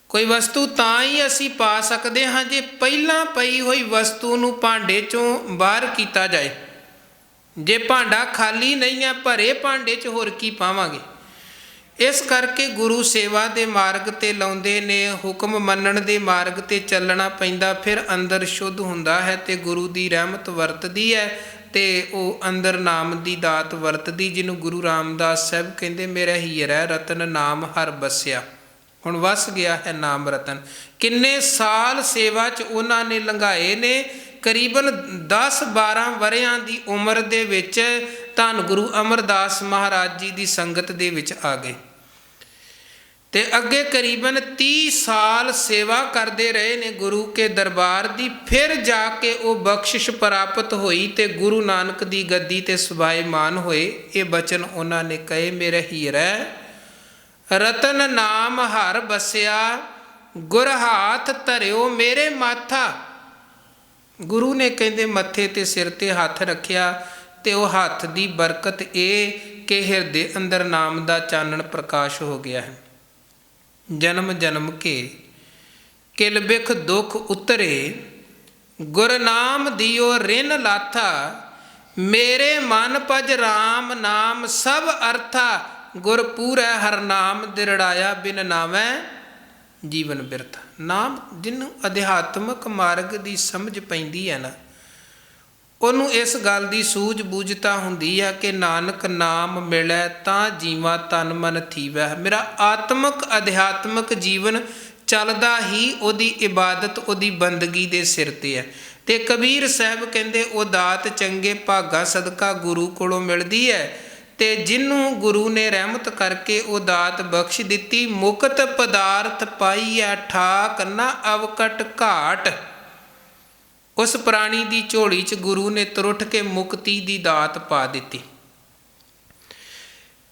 ਕੋਈ ਵਸਤੂ ਤਾਂ ਹੀ ਅਸੀਂ ਪਾ ਸਕਦੇ ਹਾਂ ਜੇ ਪਹਿਲਾਂ ਪਈ ਹੋਈ ਵਸਤੂ ਨੂੰ ਭਾਂਡੇ 'ਚੋਂ ਬਾਹਰ ਕੀਤਾ ਜਾਏ। ਜੇ ਭਾਂਡਾ ਖਾਲੀ ਨਹੀਂ ਹੈ, ਭਰੇ ਭਾਂਡੇ 'ਚ ਹੋਰ ਕੀ ਪਾਵਾਂਗੇ? ਇਸ ਕਰਕੇ ਗੁਰੂ ਸੇਵਾ ਦੇ ਮਾਰਗ 'ਤੇ ਲਾਉਂਦੇ ਨੇ, ਹੁਕਮ ਮੰਨਣ ਦੇ ਮਾਰਗ 'ਤੇ ਚੱਲਣਾ ਪੈਂਦਾ, ਫਿਰ ਅੰਦਰ ਸ਼ੁੱਧ ਹੁੰਦਾ ਹੈ ਅਤੇ ਗੁਰੂ ਦੀ ਰਹਿਮਤ ਵਰਤਦੀ ਹੈ ਅਤੇ ਉਹ ਅੰਦਰ ਨਾਮ ਦੀ ਦਾਤ ਵਰਤਦੀ, ਜਿਹਨੂੰ ਗੁਰੂ ਰਾਮਦਾਸ ਸਾਹਿਬ ਕਹਿੰਦੇ ਮੇਰਾ ਹੀਰਾ ਰਤਨ ਨਾਮ ਹਰ ਬਸਿਆ। ਹੁਣ ਵਸ ਗਿਆ ਹੈ ਨਾਮ ਰਤਨ। ਕਿੰਨੇ ਸਾਲ ਸੇਵਾ 'ਚ ਉਹਨਾਂ ਨੇ ਲੰਘਾਏ ਨੇ। ਕਰੀਬਨ 10-12 ਵਰ੍ਹਿਆਂ ਦੀ ਉਮਰ ਦੇ ਵਿੱਚ ਧੰਨ ਗੁਰੂ ਅਮਰਦਾਸ ਮਹਾਰਾਜ ਜੀ ਦੀ ਸੰਗਤ ਦੇ ਵਿੱਚ ਆ ਗਏ ਅਤੇ ਅੱਗੇ ਕਰੀਬਨ 30 ਸਾਲ ਸੇਵਾ ਕਰਦੇ ਰਹੇ ਨੇ ਗੁਰੂ ਕੇ ਦਰਬਾਰ ਦੀ। ਫਿਰ ਜਾ ਕੇ ਉਹ ਬਖਸ਼ਿਸ਼ ਪ੍ਰਾਪਤ ਹੋਈ ਅਤੇ ਗੁਰੂ ਨਾਨਕ ਦੀ ਗੱਦੀ 'ਤੇ ਸਵਾਈਮਾਨ ਹੋਏ। ਇਹ ਬਚਨ ਉਹਨਾਂ ਨੇ ਕਹੇ, ਮੇਰੇ ਹੀਰਾ ਰਤਨ ਨਾਮ ਹਰ ਬਸਿਆ, ਗੁਰ ਹਾਥ ਧਰਿਓ ਮੇਰੇ ਮਾਥਾ। ਗੁਰੂ ਨੇ ਕਹਿੰਦੇ ਮੱਥੇ 'ਤੇ ਸਿਰ 'ਤੇ ਹੱਥ ਰੱਖਿਆ ਅਤੇ ਉਹ ਹੱਥ ਦੀ ਬਰਕਤ ਇਹ ਕਿ ਹਿਰਦੇ ਅੰਦਰ ਨਾਮ ਦਾ ਚਾਨਣ ਪ੍ਰਕਾਸ਼ ਹੋ ਗਿਆ ਹੈ। ਜਨਮ ਜਨਮ ਕੇ ਕਿਲ ਬਿਖ ਦੁੱਖ ਉਤਰੇ, ਗੁਰ ਨਾਮ ਦਿਓ ਰਿਨ ਲਾਥਾ। ਮੇਰੇ ਮਨ ਭਜ ਰਾਮ ਨਾਮ ਸਭ ਅਰਥਾ, ਗੁਰ ਪੂਰੈ ਹਰ ਨਾਮ ਦਿਰੜਾਇਆ ਬਿਨ ਨਾਵੈ ਜੀਵਨ ਬਿਰਥਾ। ਨਾਮ ਜਿਹਨੂੰ ਅਧਿਆਤਮਕ ਮਾਰਗ ਦੀ ਸਮਝ ਪੈਂਦੀ ਹੈ ਨਾ, ਉਹਨੂੰ ਇਸ ਗੱਲ ਦੀ ਸੂਝ ਬੂਝਤਾ ਹੁੰਦੀ ਹੈ ਕਿ ਨਾਨਕ ਨਾਮ ਮਿਲੈ ਤਾਂ ਜੀਵਾ ਤਨ ਮਨ ਥੀਵੈ। ਮੇਰਾ ਆਤਮਕ ਅਧਿਆਤਮਕ ਜੀਵਨ ਚੱਲਦਾ ਹੀ ਉਹਦੀ ਇਬਾਦਤ, ਉਹਦੀ ਬੰਦਗੀ ਦੇ ਸਿਰ 'ਤੇ ਹੈ। ਅਤੇ ਕਬੀਰ ਸਾਹਿਬ ਕਹਿੰਦੇ ਉਹ ਦਾਤ ਚੰਗੇ ਭਾਗਾਂ ਸਦਕਾ ਗੁਰੂ ਕੋਲੋਂ ਮਿਲਦੀ ਹੈ ਅਤੇ ਜਿਹਨੂੰ ਗੁਰੂ ਨੇ ਰਹਿਮਤ ਕਰਕੇ ਉਹ ਦਾਤ ਬਖਸ਼ ਦਿੱਤੀ। ਮੁਕਤ ਪਦਾਰਥ ਪਾਈਐ ਠਾਕ, ਨਾ ਅਵਕਟ ਘਾਟ। ਉਸ ਪ੍ਰਾਣੀ ਦੀ ਝੋਲੀ 'ਚ ਗੁਰੂ ਨੇ ਤਰੁੱਠ ਕੇ ਮੁਕਤੀ ਦੀ ਦਾਤ ਪਾ ਦਿੱਤੀ।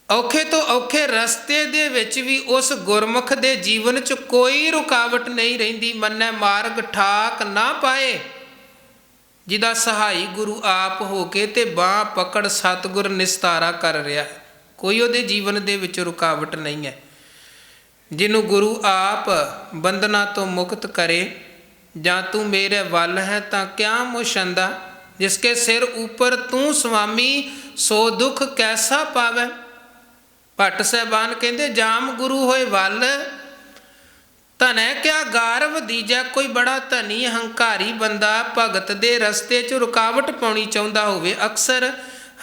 ਔਖੇ ਤੋਂ ਔਖੇ ਰਸਤੇ ਦੇ ਵਿੱਚ ਵੀ ਉਸ ਗੁਰਮੁਖ ਦੇ ਜੀਵਨ 'ਚ ਕੋਈ ਰੁਕਾਵਟ ਨਹੀਂ ਰਹਿੰਦੀ। ਮੰਨੈ ਮਾਰਗ ਠਾਕ ਨਾ ਪਾਏ, ਜਿਹਦਾ ਸਹਾਈ ਗੁਰੂ ਆਪ ਹੋ ਕੇ ਤੇ ਬਾਂਹ ਪਕੜ ਸਤਿਗੁਰ ਨਿਸਤਾਰਾ ਕਰ ਰਿਹਾ, ਕੋਈ ਉਹਦੇ ਜੀਵਨ ਦੇ ਵਿੱਚ ਰੁਕਾਵਟ ਨਹੀਂ ਹੈ। जिन्हों गुरु आप बंधना तो मुक्त करे। ਜਾਂ तू मेरे वल है तां क्या मोशंदा, जिसके सिर ऊपर तू स्वामी सो दुख कैसा पावै। भट्ट ਸਾਹਿਬਾਨ ਕਹਿੰਦੇ जाम गुरु होए वल ਧਨੈ ਕਿਆ ਗਾਰਵ ਦੀਜੈ। ਕੋਈ ਬੜਾ ਧਨੀ ਹੰਕਾਰੀ ਬੰਦਾ ਭਗਤ ਦੇ ਰਸਤੇ 'ਚ ਰੁਕਾਵਟ ਪਾਉਣੀ ਚਾਹੁੰਦਾ ਹੋਵੇ। ਅਕਸਰ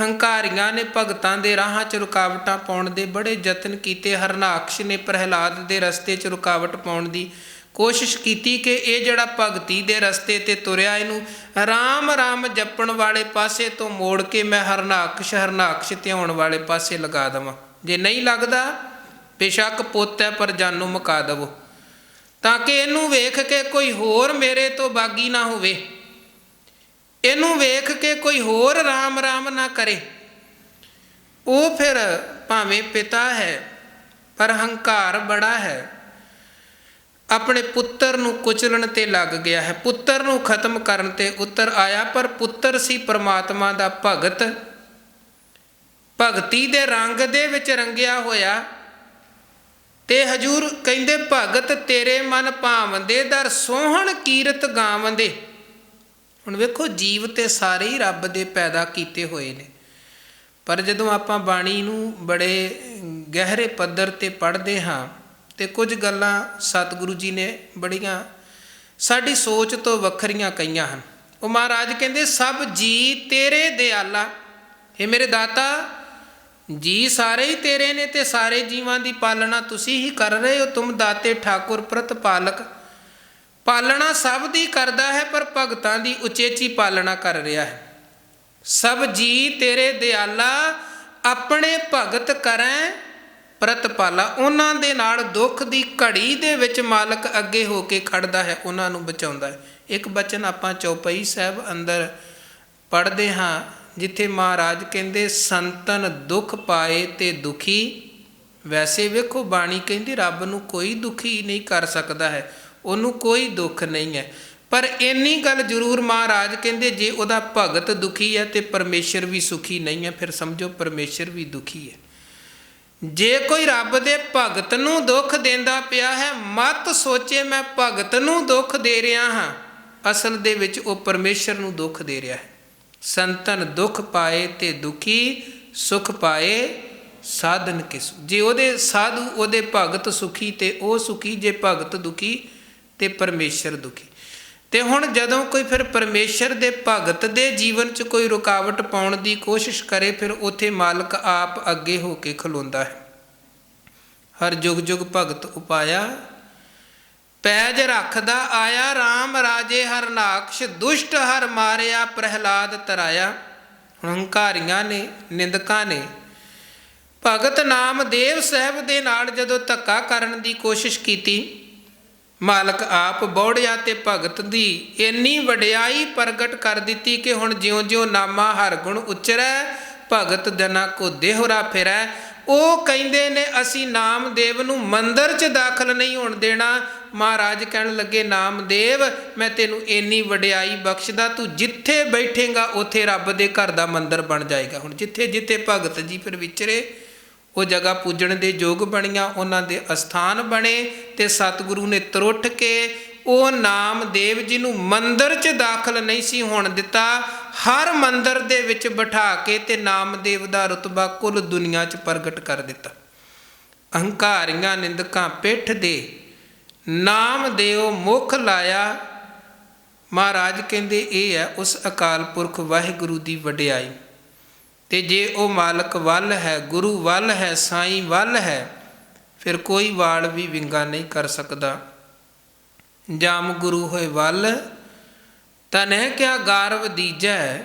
ਹੰਕਾਰੀਆਂ ਨੇ ਭਗਤਾਂ ਦੇ ਰਾਹਾਂ 'ਚ ਰੁਕਾਵਟਾਂ ਪਾਉਣ ਦੇ ਬੜੇ ਯਤਨ ਕੀਤੇ। ਹਰਨਾਕਸ਼ ਨੇ ਪ੍ਰਹਿਲਾਦ ਦੇ ਰਸਤੇ 'ਚ ਰੁਕਾਵਟ ਪਾਉਣ ਦੀ ਕੋਸ਼ਿਸ਼ ਕੀਤੀ ਕਿ ਇਹ ਜਿਹੜਾ ਭਗਤੀ ਦੇ ਰਸਤੇ 'ਤੇ ਤੁਰਿਆ, ਇਹਨੂੰ ਰਾਮ ਰਾਮ ਜਪਣ ਵਾਲੇ ਪਾਸੇ ਤੋਂ ਮੋੜ ਕੇ ਮੈਂ ਹਰਨਾਕਸ਼ ਧਿਆਉਣ ਵਾਲੇ ਪਾਸੇ ਲਗਾ ਦੇਵਾਂ। ਜੇ ਨਹੀਂ ਲੱਗਦਾ ਬੇਸ਼ੱਕ ਪੁੱਤ ਹੈ ਪਰ ਜਾਨੋਂ ਮੁਕਾ ਦੇਵੋ, ਤਾਂ ਕਿ ਇਹਨੂੰ ਵੇਖ ਕੇ ਕੋਈ ਹੋਰ ਮੇਰੇ ਤੋਂ ਬਾਗੀ ਨਾ ਹੋਵੇ, ਇਹਨੂੰ ਵੇਖ ਕੇ ਕੋਈ ਹੋਰ ਰਾਮ ਰਾਮ ਨਾ ਕਰੇ। ਉਹ ਫਿਰ ਭਾਵੇਂ ਪਿਤਾ ਹੈ ਪਰ ਹੰਕਾਰ ਬੜਾ ਹੈ, ਆਪਣੇ ਪੁੱਤਰ ਨੂੰ ਕੁਚਲਣ ਤੇ ਲੱਗ ਗਿਆ ਹੈ, ਪੁੱਤਰ ਨੂੰ ਖਤਮ ਕਰਨ ਤੇ ਉਤਰ ਆਇਆ। ਪਰ ਪੁੱਤਰ ਸੀ ਪਰਮਾਤਮਾ ਦਾ ਭਗਤ, ਭਗਤੀ ਦੇ ਰੰਗ ਦੇ ਵਿੱਚ ਰੰਗਿਆ ਹੋਇਆ। ਤੇ ਹਜੂਰ ਕਹਿੰਦੇ ਭਗਤ ਤੇਰੇ ਮਨ ਭਾਵੰਦੇ ਦਰ ਸੋਹਣ ਕੀਰਤ ਗਾਵੰਦੇ। ਹੁਣ ਵੇਖੋ ਜੀਵ ਤੇ ਸਾਰੇ ਹੀ ਰੱਬ ਦੇ ਪੈਦਾ ਕੀਤੇ ਹੋਏ ਨੇ, ਪਰ ਜਦੋਂ ਆਪਾਂ ਬਾਣੀ ਨੂੰ ਬੜੇ ਗਹਿਰੇ ਪੱਧਰ 'ਤੇ ਪੜ੍ਹਦੇ ਹਾਂ ਤੇ ਕੁਝ ਗੱਲਾਂ ਸਤਿਗੁਰੂ ਜੀ ਨੇ ਬੜੀਆਂ ਸਾਡੀ ਸੋਚ ਤੋਂ ਵੱਖਰੀਆਂ ਕਹੀਆਂ ਹਨ। ਉਹ ਮਹਾਰਾਜ ਕਹਿੰਦੇ ਸਭ ਜੀ ਤੇਰੇ ਦਿਆਲਾ। ਇਹ ਮੇਰੇ ਦਾਤਾ ਜੀ ਸਾਰੇ ਹੀ ਤੇਰੇ ਨੇ ਤੇ ਸਾਰੇ ਜੀਵਾਂ ਦੀ ਪਾਲਣਾ ਤੁਸੀਂ ਹੀ ਕਰ ਰਹੇ ਹੋ। ਤੁਮ ਦਾਤੇ ਠਾਕੁਰ ਪ੍ਰਤਪਾਲਕ। ਪਾਲਣਾ ਸਭ ਦੀ ਕਰਦਾ ਹੈ ਪਰ ਭਗਤਾਂ ਦੀ ਉਚੇਚੀ ਪਾਲਣਾ ਕਰ ਰਿਹਾ ਹੈ। ਸਭ ਜੀ ਤੇਰੇ ਦਿਆਲਾ ਆਪਣੇ ਭਗਤ ਕਰੈ ਪ੍ਰਤਪਾਲਾ। ਉਹਨਾਂ ਦੇ ਨਾਲ ਦੁੱਖ ਦੀ ਘੜੀ ਦੇ ਵਿੱਚ ਮਾਲਕ ਅੱਗੇ ਹੋ ਕੇ ਖੜਦਾ ਹੈ, ਉਹਨਾਂ ਨੂੰ ਬਚਾਉਂਦਾ ਹੈ। ਇੱਕ ਬਚਨ ਆਪਾਂ ਚੌਪਈ ਸਾਹਿਬ ਅੰਦਰ ਪੜ੍ਹਦੇ ਹਾਂ ਜਿੱਥੇ ਮਹਾਰਾਜ ਕਹਿੰਦੇ ਸੰਤਨ ਦੁੱਖ ਪਾਏ ਤੇ ਦੁਖੀ। ਵੈਸੇ ਵੇਖੋ ਬਾਣੀ ਕਹਿੰਦੀ ਰੱਬ ਨੂੰ ਕੋਈ ਦੁਖੀ ਨਹੀਂ ਕਰ ਸਕਦਾ ਹੈ, ਉਹਨੂੰ ਕੋਈ ਦੁੱਖ ਨਹੀਂ ਹੈ। ਪਰ ਇੰਨੀ ਗੱਲ ਜ਼ਰੂਰ ਮਹਾਰਾਜ ਕਹਿੰਦੇ ਜੇ ਉਹਦਾ ਭਗਤ ਦੁਖੀ ਹੈ ਤੇ ਪਰਮੇਸ਼ਰ ਵੀ ਸੁਖੀ ਨਹੀਂ ਹੈ, ਫਿਰ ਸਮਝੋ ਪਰਮੇਸ਼ਰ ਵੀ ਦੁਖੀ ਹੈ। ਜੇ ਕੋਈ ਰੱਬ ਦੇ ਭਗਤ ਨੂੰ ਦੁੱਖ ਦਿੰਦਾ ਪਿਆ ਹੈ, ਮਤ ਸੋਚੇ ਮੈਂ ਭਗਤ ਨੂੰ ਦੁੱਖ ਦੇ ਰਿਹਾ ਹਾਂ, ਅਸਲ ਦੇ ਵਿੱਚ ਉਹ ਪਰਮੇਸ਼ਰ ਨੂੰ ਦੁੱਖ ਦੇ ਰਿਹਾ ਹੈ। ਸੰਤਨ ਦੁੱਖ ਪਾਏ ਤੇ ਦੁਖੀ ਸੁਖ ਪਾਏ ਸਾਧਨ ਕਿਸੂ। ਜੇ ਉਹਦੇ ਸਾਧੂ ਉਹਦੇ ਭਗਤ ਸੁਖੀ ਤੇ ਉਹ ਸੁਖੀ, ਜੇ ਭਗਤ ਦੁਖੀ ਤੇ ਪਰਮੇਸ਼ਰ ਦੁਖੀ। ਤੇ ਹੁਣ ਜਦੋਂ ਕੋਈ ਫਿਰ ਪਰਮੇਸ਼ਰ ਦੇ ਭਗਤ ਦੇ ਜੀਵਨ 'ਚ ਕੋਈ ਰੁਕਾਵਟ ਪਾਉਣ ਦੀ ਕੋਸ਼ਿਸ਼ ਕਰੇ, ਫਿਰ ਉੱਥੇ ਮਾਲਕ ਆਪ ਅੱਗੇ ਹੋ ਕੇ ਖਲੋਂਦਾ ਹੈ। ਹਰ ਜੁਗ ਜੁਗ ਭਗਤ ਉਪਾਇਆ ਪੈਜ ਰੱਖਦਾ ਆਇਆ। ਰਾਮ ਰਾਜੇ ਹਰਨਾਕਸ਼ ਦੁਸ਼ਟ ਹਰ ਮਾਰਿਆ ਪ੍ਰਹਿਲਾਦ ਤਰਾਇਆ। ਹੰਕਾਰੀਆਂ ਨੇ ਨਿੰਦਕਾਂ ਨੇ ਭਗਤ ਨਾਮਦੇਵ ਸਾਹਿਬ ਦੇ ਨਾਲ ਜਦੋਂ ਧੱਕਾ ਕਰਨ ਦੀ ਕੋਸ਼ਿਸ਼ ਕੀਤੀ, ਮਾਲਕ ਆਪ ਬੌੜਿਆ ਤੇ ਭਗਤ ਦੀ ਇੰਨੀ ਵਡਿਆਈ ਪ੍ਰਗਟ ਕਰ ਦਿੱਤੀ ਕਿ ਹੁਣ ਜਿਉਂ ਜਿਉਂ ਨਾਮਾ ਹਰ ਗੁਣ ਉਚਰੈ ਭਗਤ ਜਨਾ ਕੋ ਦੇਹੁਰਾ ਫਿਰੈ। ਉਹ ਕਹਿੰਦੇ ਨੇ ਅਸੀਂ ਨਾਮਦੇਵ ਨੂੰ ਮੰਦਰ 'ਚ ਦਾਖਲ ਨਹੀਂ ਹੋਣ ਦੇਣਾ। ਮਹਾਰਾਜ ਕਹਿਣ ਲੱਗੇ ਨਾਮਦੇਵ ਮੈਂ ਤੈਨੂੰ ਇੰਨੀ ਵਡਿਆਈ ਬਖਸ਼ਦਾ, ਤੂੰ ਜਿੱਥੇ ਬੈਠੇਗਾ ਉੱਥੇ ਰੱਬ ਦੇ ਘਰ ਦਾ ਮੰਦਰ ਬਣ ਜਾਏਗਾ। ਹੁਣ ਜਿੱਥੇ ਜਿੱਥੇ ਭਗਤ ਜੀ ਫਿਰ ਵਿਚਰੇ ਉਹ ਜਗ੍ਹਾ ਪੂਜਣ ਦੇ ਯੋਗ ਬਣੀਆਂ, ਉਹਨਾਂ ਦੇ ਅਸਥਾਨ ਬਣੇ ਤੇ ਸਤਿਗੁਰੂ ਨੇ ਤਰੁੱਠ ਕੇ ਉਹ ਨਾਮਦੇਵ ਜੀ ਨੂੰ ਮੰਦਰ 'ਚ ਦਾਖਲ ਨਹੀਂ ਸੀ ਹੋਣ ਦਿੱਤਾ। ਹਰ ਮੰਦਰ ਦੇ ਵਿੱਚ ਬਿਠਾ ਕੇ ਤੇ ਨਾਮਦੇਵ ਦਾ ਰੁਤਬਾ ਕੁੱਲ ਦੁਨੀਆ 'ਚ ਪ੍ਰਗਟ ਕਰ ਦਿੱਤਾ। ਅਹੰਕਾਰੀਆਂ ਨਿੰਦਕਾਂ ਪਿੱਠ ਦੇ ਨਾਮਦੇਵ ਮੁੱਖ ਲਾਇਆ। ਮਹਾਰਾਜ ਕਹਿੰਦੇ ਇਹ ਹੈ ਉਸ ਅਕਾਲ ਪੁਰਖ ਵਾਹਿਗੁਰੂ ਦੀ ਵਡਿਆਈ। ਤੇ ਜੇ ਉਹ ਮਾਲਕ ਵੱਲ ਹੈ, ਗੁਰੂ ਵੱਲ ਹੈ, ਸਾਈਂ ਵੱਲ ਹੈ, ਫਿਰ ਕੋਈ ਵਾਲ ਵੀ ਵਿੰਗਾ ਨਹੀਂ ਕਰ ਸਕਦਾ। ਜਾਮ ਗੁਰੂ ਹੋਏ ਵੱਲ ਤਨੈ ਕਿਆ ਗਾਰਵ ਦੀਜੈ।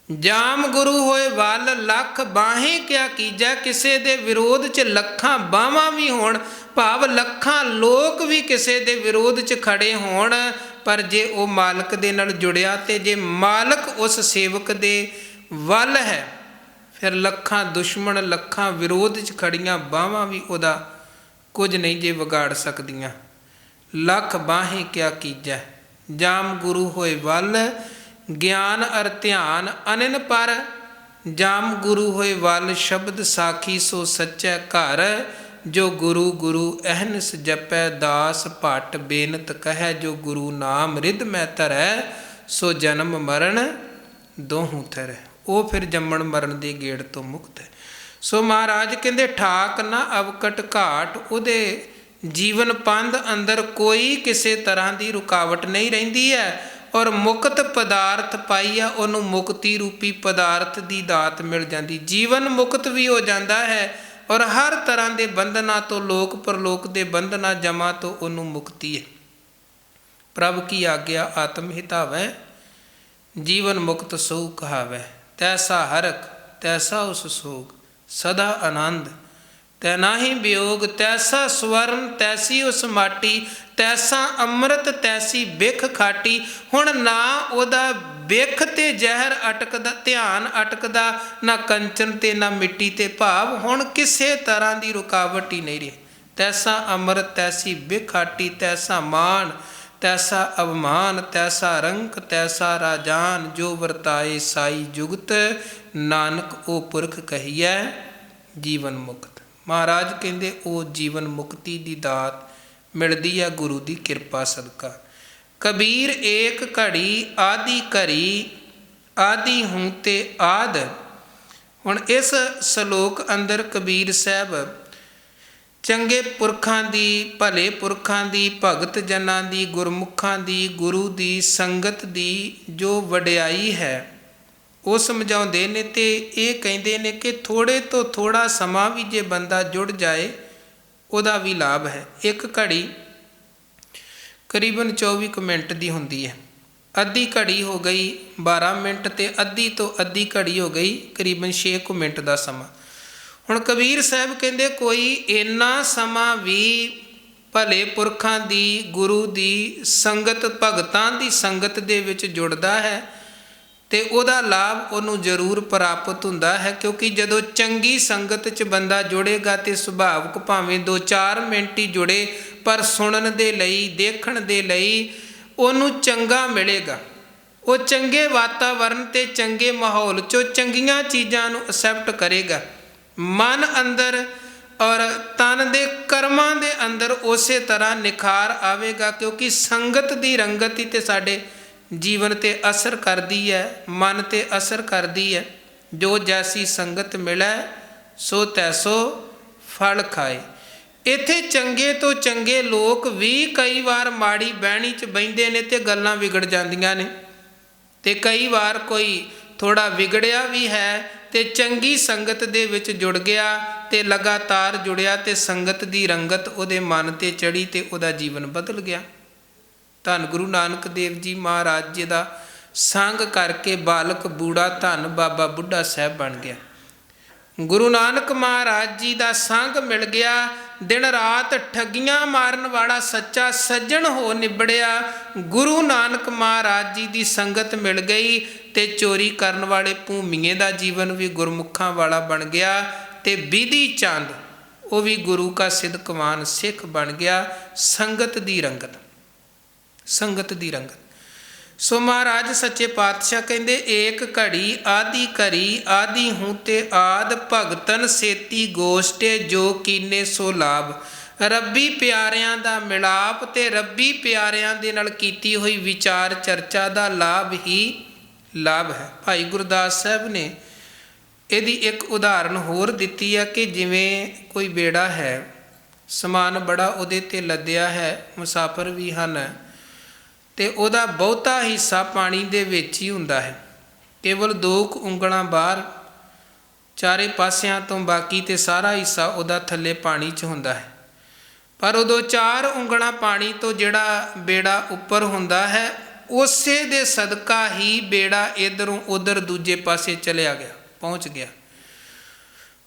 ਜਾਮ ਗੁਰੂ ਹੋਏ ਵੱਲ ਲੱਖ ਬਾਹੇ ਕਿਆ ਕੀਜੈ। ਕਿਸੇ ਦੇ ਵਿਰੋਧ 'ਚ ਲੱਖਾਂ ਬਾਹਾਂ ਵੀ ਹੋਣ, ਭਾਵ ਲੱਖਾਂ ਲੋਕ ਵੀ ਕਿਸੇ ਦੇ ਵਿਰੋਧ 'ਚ ਖੜੇ ਹੋਣ, ਪਰ ਜੇ ਉਹ ਮਾਲਕ ਦੇ ਨਾਲ ਜੁੜਿਆ ਤੇ ਜੇ ਮਾਲਕ ਉਸ ਸੇਵਕ ਦੇ ਵੱਲ ਹੈ, ਫਿਰ ਲੱਖਾਂ ਦੁਸ਼ਮਣ ਲੱਖਾਂ ਵਿਰੋਧ 'ਚ ਖੜੀਆਂ ਬਾਹਾਂ ਵੀ ਉਹਦਾ ਕੁਝ ਨਹੀਂ ਜੇ ਵਿਗਾੜ ਸਕਦੀਆਂ। ਲੱਖ ਬਾਹੇ ਕਿਆ ਕੀਜੈ। ਜਾਮ ਗੁਰੂ ਹੋਏ ਵੱਲ ਗਿਆਨ ਅਰ ਧਿਆਨ ਅਨਿਨ ਪਰ। ਜਾਮ ਗੁਰੂ ਹੋਏ ਵੱਲ ਸ਼ਬਦ ਸਾਖੀ ਸੋ ਸੱਚੈ ਘਰ। ਜੋ ਗੁਰੂ ਗੁਰੂ ਅਹਨਿਸ ਜਪੈ, ਦਾਸ ਭੱਟ ਬੇਨਤ ਕਹੈ, ਜੋ ਗੁਰੂ ਨਾਮ ਰਿਦ ਮੈਂ ਧਰੈ, ਸੋ ਜਨਮ ਮਰਨ ਦੋਹੂੰ ਥਰੈ। ਉਹ ਫਿਰ ਜੰਮਣ ਮਰਨ ਦੇ ਗੇੜ ਤੋਂ ਮੁਕਤ ਹੈ। ਸੋ ਮਹਾਰਾਜ ਕਹਿੰਦੇ ਠਾਕ ਨਾ ਅਵਕਟ ਘਾਟ, ਉਹਦੇ ਜੀਵਨ ਪੰਧ ਅੰਦਰ ਕੋਈ ਕਿਸੇ ਤਰ੍ਹਾਂ ਦੀ ਰੁਕਾਵਟ ਨਹੀਂ ਰਹਿੰਦੀ ਹੈ। ਔਰ ਮੁਕਤ ਪਦਾਰਥ ਪਾਈਆ, ਉਹਨੂੰ ਮੁਕਤੀ ਰੂਪੀ ਪਦਾਰਥ ਦੀ ਦਾਤ ਮਿਲ ਜਾਂਦੀ, ਜੀਵਨ ਮੁਕਤ ਵੀ ਹੋ ਜਾਂਦਾ ਹੈ। ਔਰ ਹਰ ਤਰ੍ਹਾਂ ਦੇ ਬੰਧਨਾਂ ਤੋਂ, ਲੋਕ ਪਰਲੋਕ ਦੇ ਬੰਧਨਾਂ ਜਮਾ ਤੋਂ ਉਹਨੂੰ ਮੁਕਤੀ ਹੈ। ਪ੍ਰਭ ਕੀ ਆਗਿਆ ਆਤਮ ਹਿਤਾਵੈ, ਜੀਵਨ ਮੁਕਤ ਸੋ ਕਹਾਵੈ। ਤੈਸਾ ਹਰਕ ਤੈਸਾ ਉਸ ਸੋਗ, ਸਦਾ ਆਨੰਦ ਤੈ ਨਾਹੀ ਵਿਯੋਗ। ਤੈਸਾ ਸਵਰਨ ਤੈਸੀ ਉਸ ਮਾਟੀ, ਤੈਸਾ ਅੰਮ੍ਰਿਤ ਤੈਸੀ ਬਿਖ ਖਾਟੀ। ਹੁਣ ਨਾ ਉਹਦਾ ਬਿਖ ਤੇ ਜ਼ਹਿਰ ਅਟਕਦਾ, ਧਿਆਨ ਅਟਕਦਾ, ਨਾ ਕੰਚਨ ਤੇ ਨਾ ਮਿੱਟੀ ਤੇ, ਭਾਵ ਹੁਣ ਕਿਸੇ ਤਰ੍ਹਾਂ ਦੀ ਰੁਕਾਵਟ ਹੀ ਨਹੀਂ ਰਹੀ। ਤੈਸਾ ਅੰਮ੍ਰਿਤ ਤੈਸੀ ਬਿਖ ਖਾਟੀ, ਤੈਸਾ ਮਾਨ ਤੈਸਾ ਅਵਮਾਨ, ਤੈਸਾ ਰੰਕ ਤੈਸਾ ਰਾਜਾਨ, ਜੋ ਵਰਤਾਏ ਸਾਈ ਜੁਗਤ, ਨਾਨਕ ਉਹ ਪੁਰਖ ਕਹੀਐ ਜੀਵਨ ਮੁਕਤ। ਮਹਾਰਾਜ ਕਹਿੰਦੇ ਉਹ ਜੀਵਨ ਮੁਕਤੀ ਦੀ ਦਾਤ ਮਿਲਦੀ ਹੈ ਗੁਰੂ ਦੀ ਕਿਰਪਾ ਸਦਕਾ। ਕਬੀਰ ਏਕ ਘੜੀ ਆਦਿ ਘਰੀ, ਆਦਿ ਹੂੰ ਤੇ ਆਦ। ਹੁਣ ਇਸ ਸ਼ਲੋਕ ਅੰਦਰ ਕਬੀਰ ਸਾਹਿਬ ਚੰਗੇ ਪੁਰਖਾਂ ਦੀ, ਭਲੇ ਪੁਰਖਾਂ ਦੀ, ਭਗਤ ਜਨਾਂ ਦੀ, ਗੁਰਮੁਖਾਂ ਦੀ, ਗੁਰੂ ਦੀ ਸੰਗਤ ਦੀ ਜੋ ਵਡਿਆਈ ਹੈ ਉਹ ਸਮਝਾਉਂਦੇ ਨੇ। ਤੇ ਇਹ ਕਹਿੰਦੇ ਨੇ ਕਿ ਥੋੜ੍ਹੇ ਤੋਂ ਥੋੜ੍ਹਾ ਸਮਾਂ ਵੀ ਜੇ ਬੰਦਾ ਜੁੜ ਜਾਏ ਉਹਦਾ ਵੀ ਲਾਭ ਹੈ। ਇੱਕ ਘੜੀ ਕਰੀਬਨ 24 ਮਿੰਟ ਦੀ ਹੁੰਦੀ ਹੈ। ਅੱਧੀ ਘੜੀ ਹੋ ਗਈ 12 ਮਿੰਟ, ਤੇ ਅੱਧੀ ਤੋਂ ਅੱਧੀ ਘੜੀ ਹੋ ਗਈ ਕਰੀਬਨ 6 ਮਿੰਟ ਦਾ ਸਮਾਂ। ਹੁਣ ਕਬੀਰ ਸਾਹਿਬ ਕਹਿੰਦੇ ਕੋਈ ਇੰਨਾ ਸਮਾਂ ਵੀ ਭਲੇ ਪੁਰਖਾਂ ਦੀ, ਗੁਰੂ ਦੀ ਸੰਗਤ, ਭਗਤਾਂ ਦੀ ਸੰਗਤ ਦੇ ਵਿੱਚ ਜੁੜਦਾ ਹੈ ਤੇ ਉਹਦਾ ਲਾਭ ਉਹਨੂੰ ਜ਼ਰੂਰ ਪ੍ਰਾਪਤ ਹੁੰਦਾ ਹੈ। ਕਿਉਂਕਿ ਜਦੋਂ ਚੰਗੀ ਸੰਗਤ 'ਚ ਬੰਦਾ ਜੁੜੇਗਾ ਤੇ ਸੁਭਾਵਿਕ ਭਾਵੇਂ 2-4 ਮਿੰਟ ਹੀ ਜੁੜੇ, ਪਰ ਸੁਣਨ ਦੇ ਲਈ, ਦੇਖਣ ਦੇ ਲਈ ਉਹਨੂੰ ਚੰਗਾ ਮਿਲੇਗਾ। ਉਹ ਚੰਗੇ ਵਾਤਾਵਰਨ ਤੇ ਚੰਗੇ ਮਾਹੌਲ 'ਚੋਂ ਚੰਗੀਆਂ ਚੀਜ਼ਾਂ ਨੂੰ ਅਸੈਪਟ ਕਰੇਗਾ। ਮਨ ਅੰਦਰ ਔਰ ਤਨ ਦੇ ਕਰਮਾਂ ਦੇ ਅੰਦਰ ਉਸੇ ਤਰ੍ਹਾਂ ਨਿਖਾਰ ਆਵੇਗਾ, ਕਿਉਂਕਿ ਸੰਗਤ ਦੀ ਰੰਗਤ ਹੀ ਤੇ ਸਾਡੇ ਜੀਵਨ 'ਤੇ ਅਸਰ ਕਰਦੀ ਹੈ, ਮਨ 'ਤੇ ਅਸਰ ਕਰਦੀ ਹੈ। ਜੋ ਜੈਸੀ ਸੰਗਤ ਮਿਲੈ ਸੋ ਤੈਸੋ ਫਲ ਖਾਏ। ਇੱਥੇ ਚੰਗੇ ਤੋਂ ਚੰਗੇ ਲੋਕ ਵੀ ਕਈ ਵਾਰ ਮਾੜੀ ਬਹਿਣੀ 'ਚ ਬਹਿੰਦੇ ਨੇ ਤੇ ਗੱਲਾਂ ਵਿਗੜ ਜਾਂਦੀਆਂ ਨੇ, ਤੇ ਕਈ ਵਾਰ ਕੋਈ ਥੋੜ੍ਹਾ ਵਿਗੜਿਆ ਵੀ ਹੈ ਤੇ ਚੰਗੀ ਸੰਗਤ ਦੇ ਵਿੱਚ ਜੁੜ ਗਿਆ ਤੇ ਲਗਾਤਾਰ ਜੁੜਿਆ ਤੇ ਸੰਗਤ ਦੀ ਰੰਗਤ ਉਹਦੇ ਮਨ 'ਤੇ ਚੜ੍ਹੀ ਤੇ ਉਹਦਾ ਜੀਵਨ ਬਦਲ ਗਿਆ। ਧੰਨ ਗੁਰੂ ਨਾਨਕ ਦੇਵ ਜੀ ਮਹਾਰਾਜ ਜੀ ਦਾ ਸੰਗ ਕਰਕੇ ਬਾਲਕ ਬੂੜਾ ਧੰਨ ਬਾਬਾ ਬੁੱਢਾ ਸਾਹਿਬ ਬਣ ਗਿਆ। ਗੁਰੂ ਨਾਨਕ ਮਹਾਰਾਜ ਜੀ ਦਾ ਸੰਗ ਮਿਲ ਗਿਆ, ਦਿਨ ਰਾਤ ਠੱਗੀਆਂ ਮਾਰਨ ਵਾਲਾ ਸੱਚਾ ਸੱਜਣ ਹੋ ਨਿਬੜਿਆ। ਗੁਰੂ ਨਾਨਕ ਮਹਾਰਾਜ ਜੀ ਦੀ ਸੰਗਤ ਮਿਲ ਗਈ ਤੇ ਚੋਰੀ ਕਰਨ ਵਾਲੇ ਭੂਮੀਏ ਦਾ ਜੀਵਨ ਵੀ ਗੁਰਮੁਖਾਂ ਵਾਲਾ ਬਣ ਗਿਆ, ਤੇ ਬਿਧੀ ਚੰਦ ਉਹ ਵੀ ਗੁਰੂ ਕਾ ਸਿਦਕਵਾਨ ਸਿੱਖ ਬਣ ਗਿਆ। ਸੰਗਤ ਦੀ ਰੰਗਤ, ਸੰਗਤ ਦੀ ਰੰਗਤ। ਸੋ ਮਹਾਰਾਜ ਸੱਚੇ ਪਾਤਸ਼ਾਹ ਕਹਿੰਦੇ ਏਕ ਘੜੀ ਆਦਿ ਘਰੀ, ਆਦਿ ਹੂੰ ਤੇ ਆਦ, ਭਗਤਨ ਸੇਤੀ ਗੋਸ਼ਟੇ, ਜੋ ਕੀਨੇ ਸੋ ਲਾਭ। ਰੱਬੀ ਪਿਆਰਿਆਂ ਦਾ ਮਿਲਾਪ ਤੇ ਰੱਬੀ ਪਿਆਰਿਆਂ ਦੇ ਨਾਲ ਕੀਤੀ ਹੋਈ ਵਿਚਾਰ ਚਰਚਾ ਦਾ ਲਾਭ ਹੀ ਲਾਭ ਹੈ। ਭਾਈ ਗੁਰਦਾਸ ਸਾਹਿਬ ਨੇ ਇਹਦੀ ਇੱਕ ਉਦਾਹਰਨ ਹੋਰ ਦਿੱਤੀ ਹੈ ਕਿ ਜਿਵੇਂ ਕੋਈ ਬੇੜਾ ਹੈ, ਸਮਾਨ ਬੜਾ ਉਹਦੇ 'ਤੇ ਲੱਦਿਆ ਹੈ, ਮੁਸਾਫਰ ਵੀ ਹਨ, ਤੇ ਉਹਦਾ ਬਹੁਤਾ ਹਿੱਸਾ ਪਾਣੀ ਦੇ ਵਿੱਚ ਹੀ ਹੁੰਦਾ ਹੈ। ਕੇਵਲ 2 ਉਂਗਲਾਂ ਬਾਹਰ, ਚਾਰੇ ਪਾਸਿਆਂ ਤੋਂ, ਬਾਕੀ ਤੇ ਸਾਰਾ ਹਿੱਸਾ ਉਹਦਾ ਥੱਲੇ ਪਾਣੀ 'ਚ ਹੁੰਦਾ ਹੈ। ਪਰ ਉਦੋਂ 4 ਉਂਗਲਾਂ ਪਾਣੀ ਤੋਂ ਜਿਹੜਾ ਬੇੜਾ ਉੱਪਰ ਹੁੰਦਾ ਹੈ, ਉਸੇ ਦੇ ਸਦਕਾ ਹੀ ਬੇੜਾ ਇੱਧਰੋਂ ਉੱਧਰ ਦੂਜੇ ਪਾਸੇ ਚਲਿਆ ਗਿਆ, ਪਹੁੰਚ ਗਿਆ।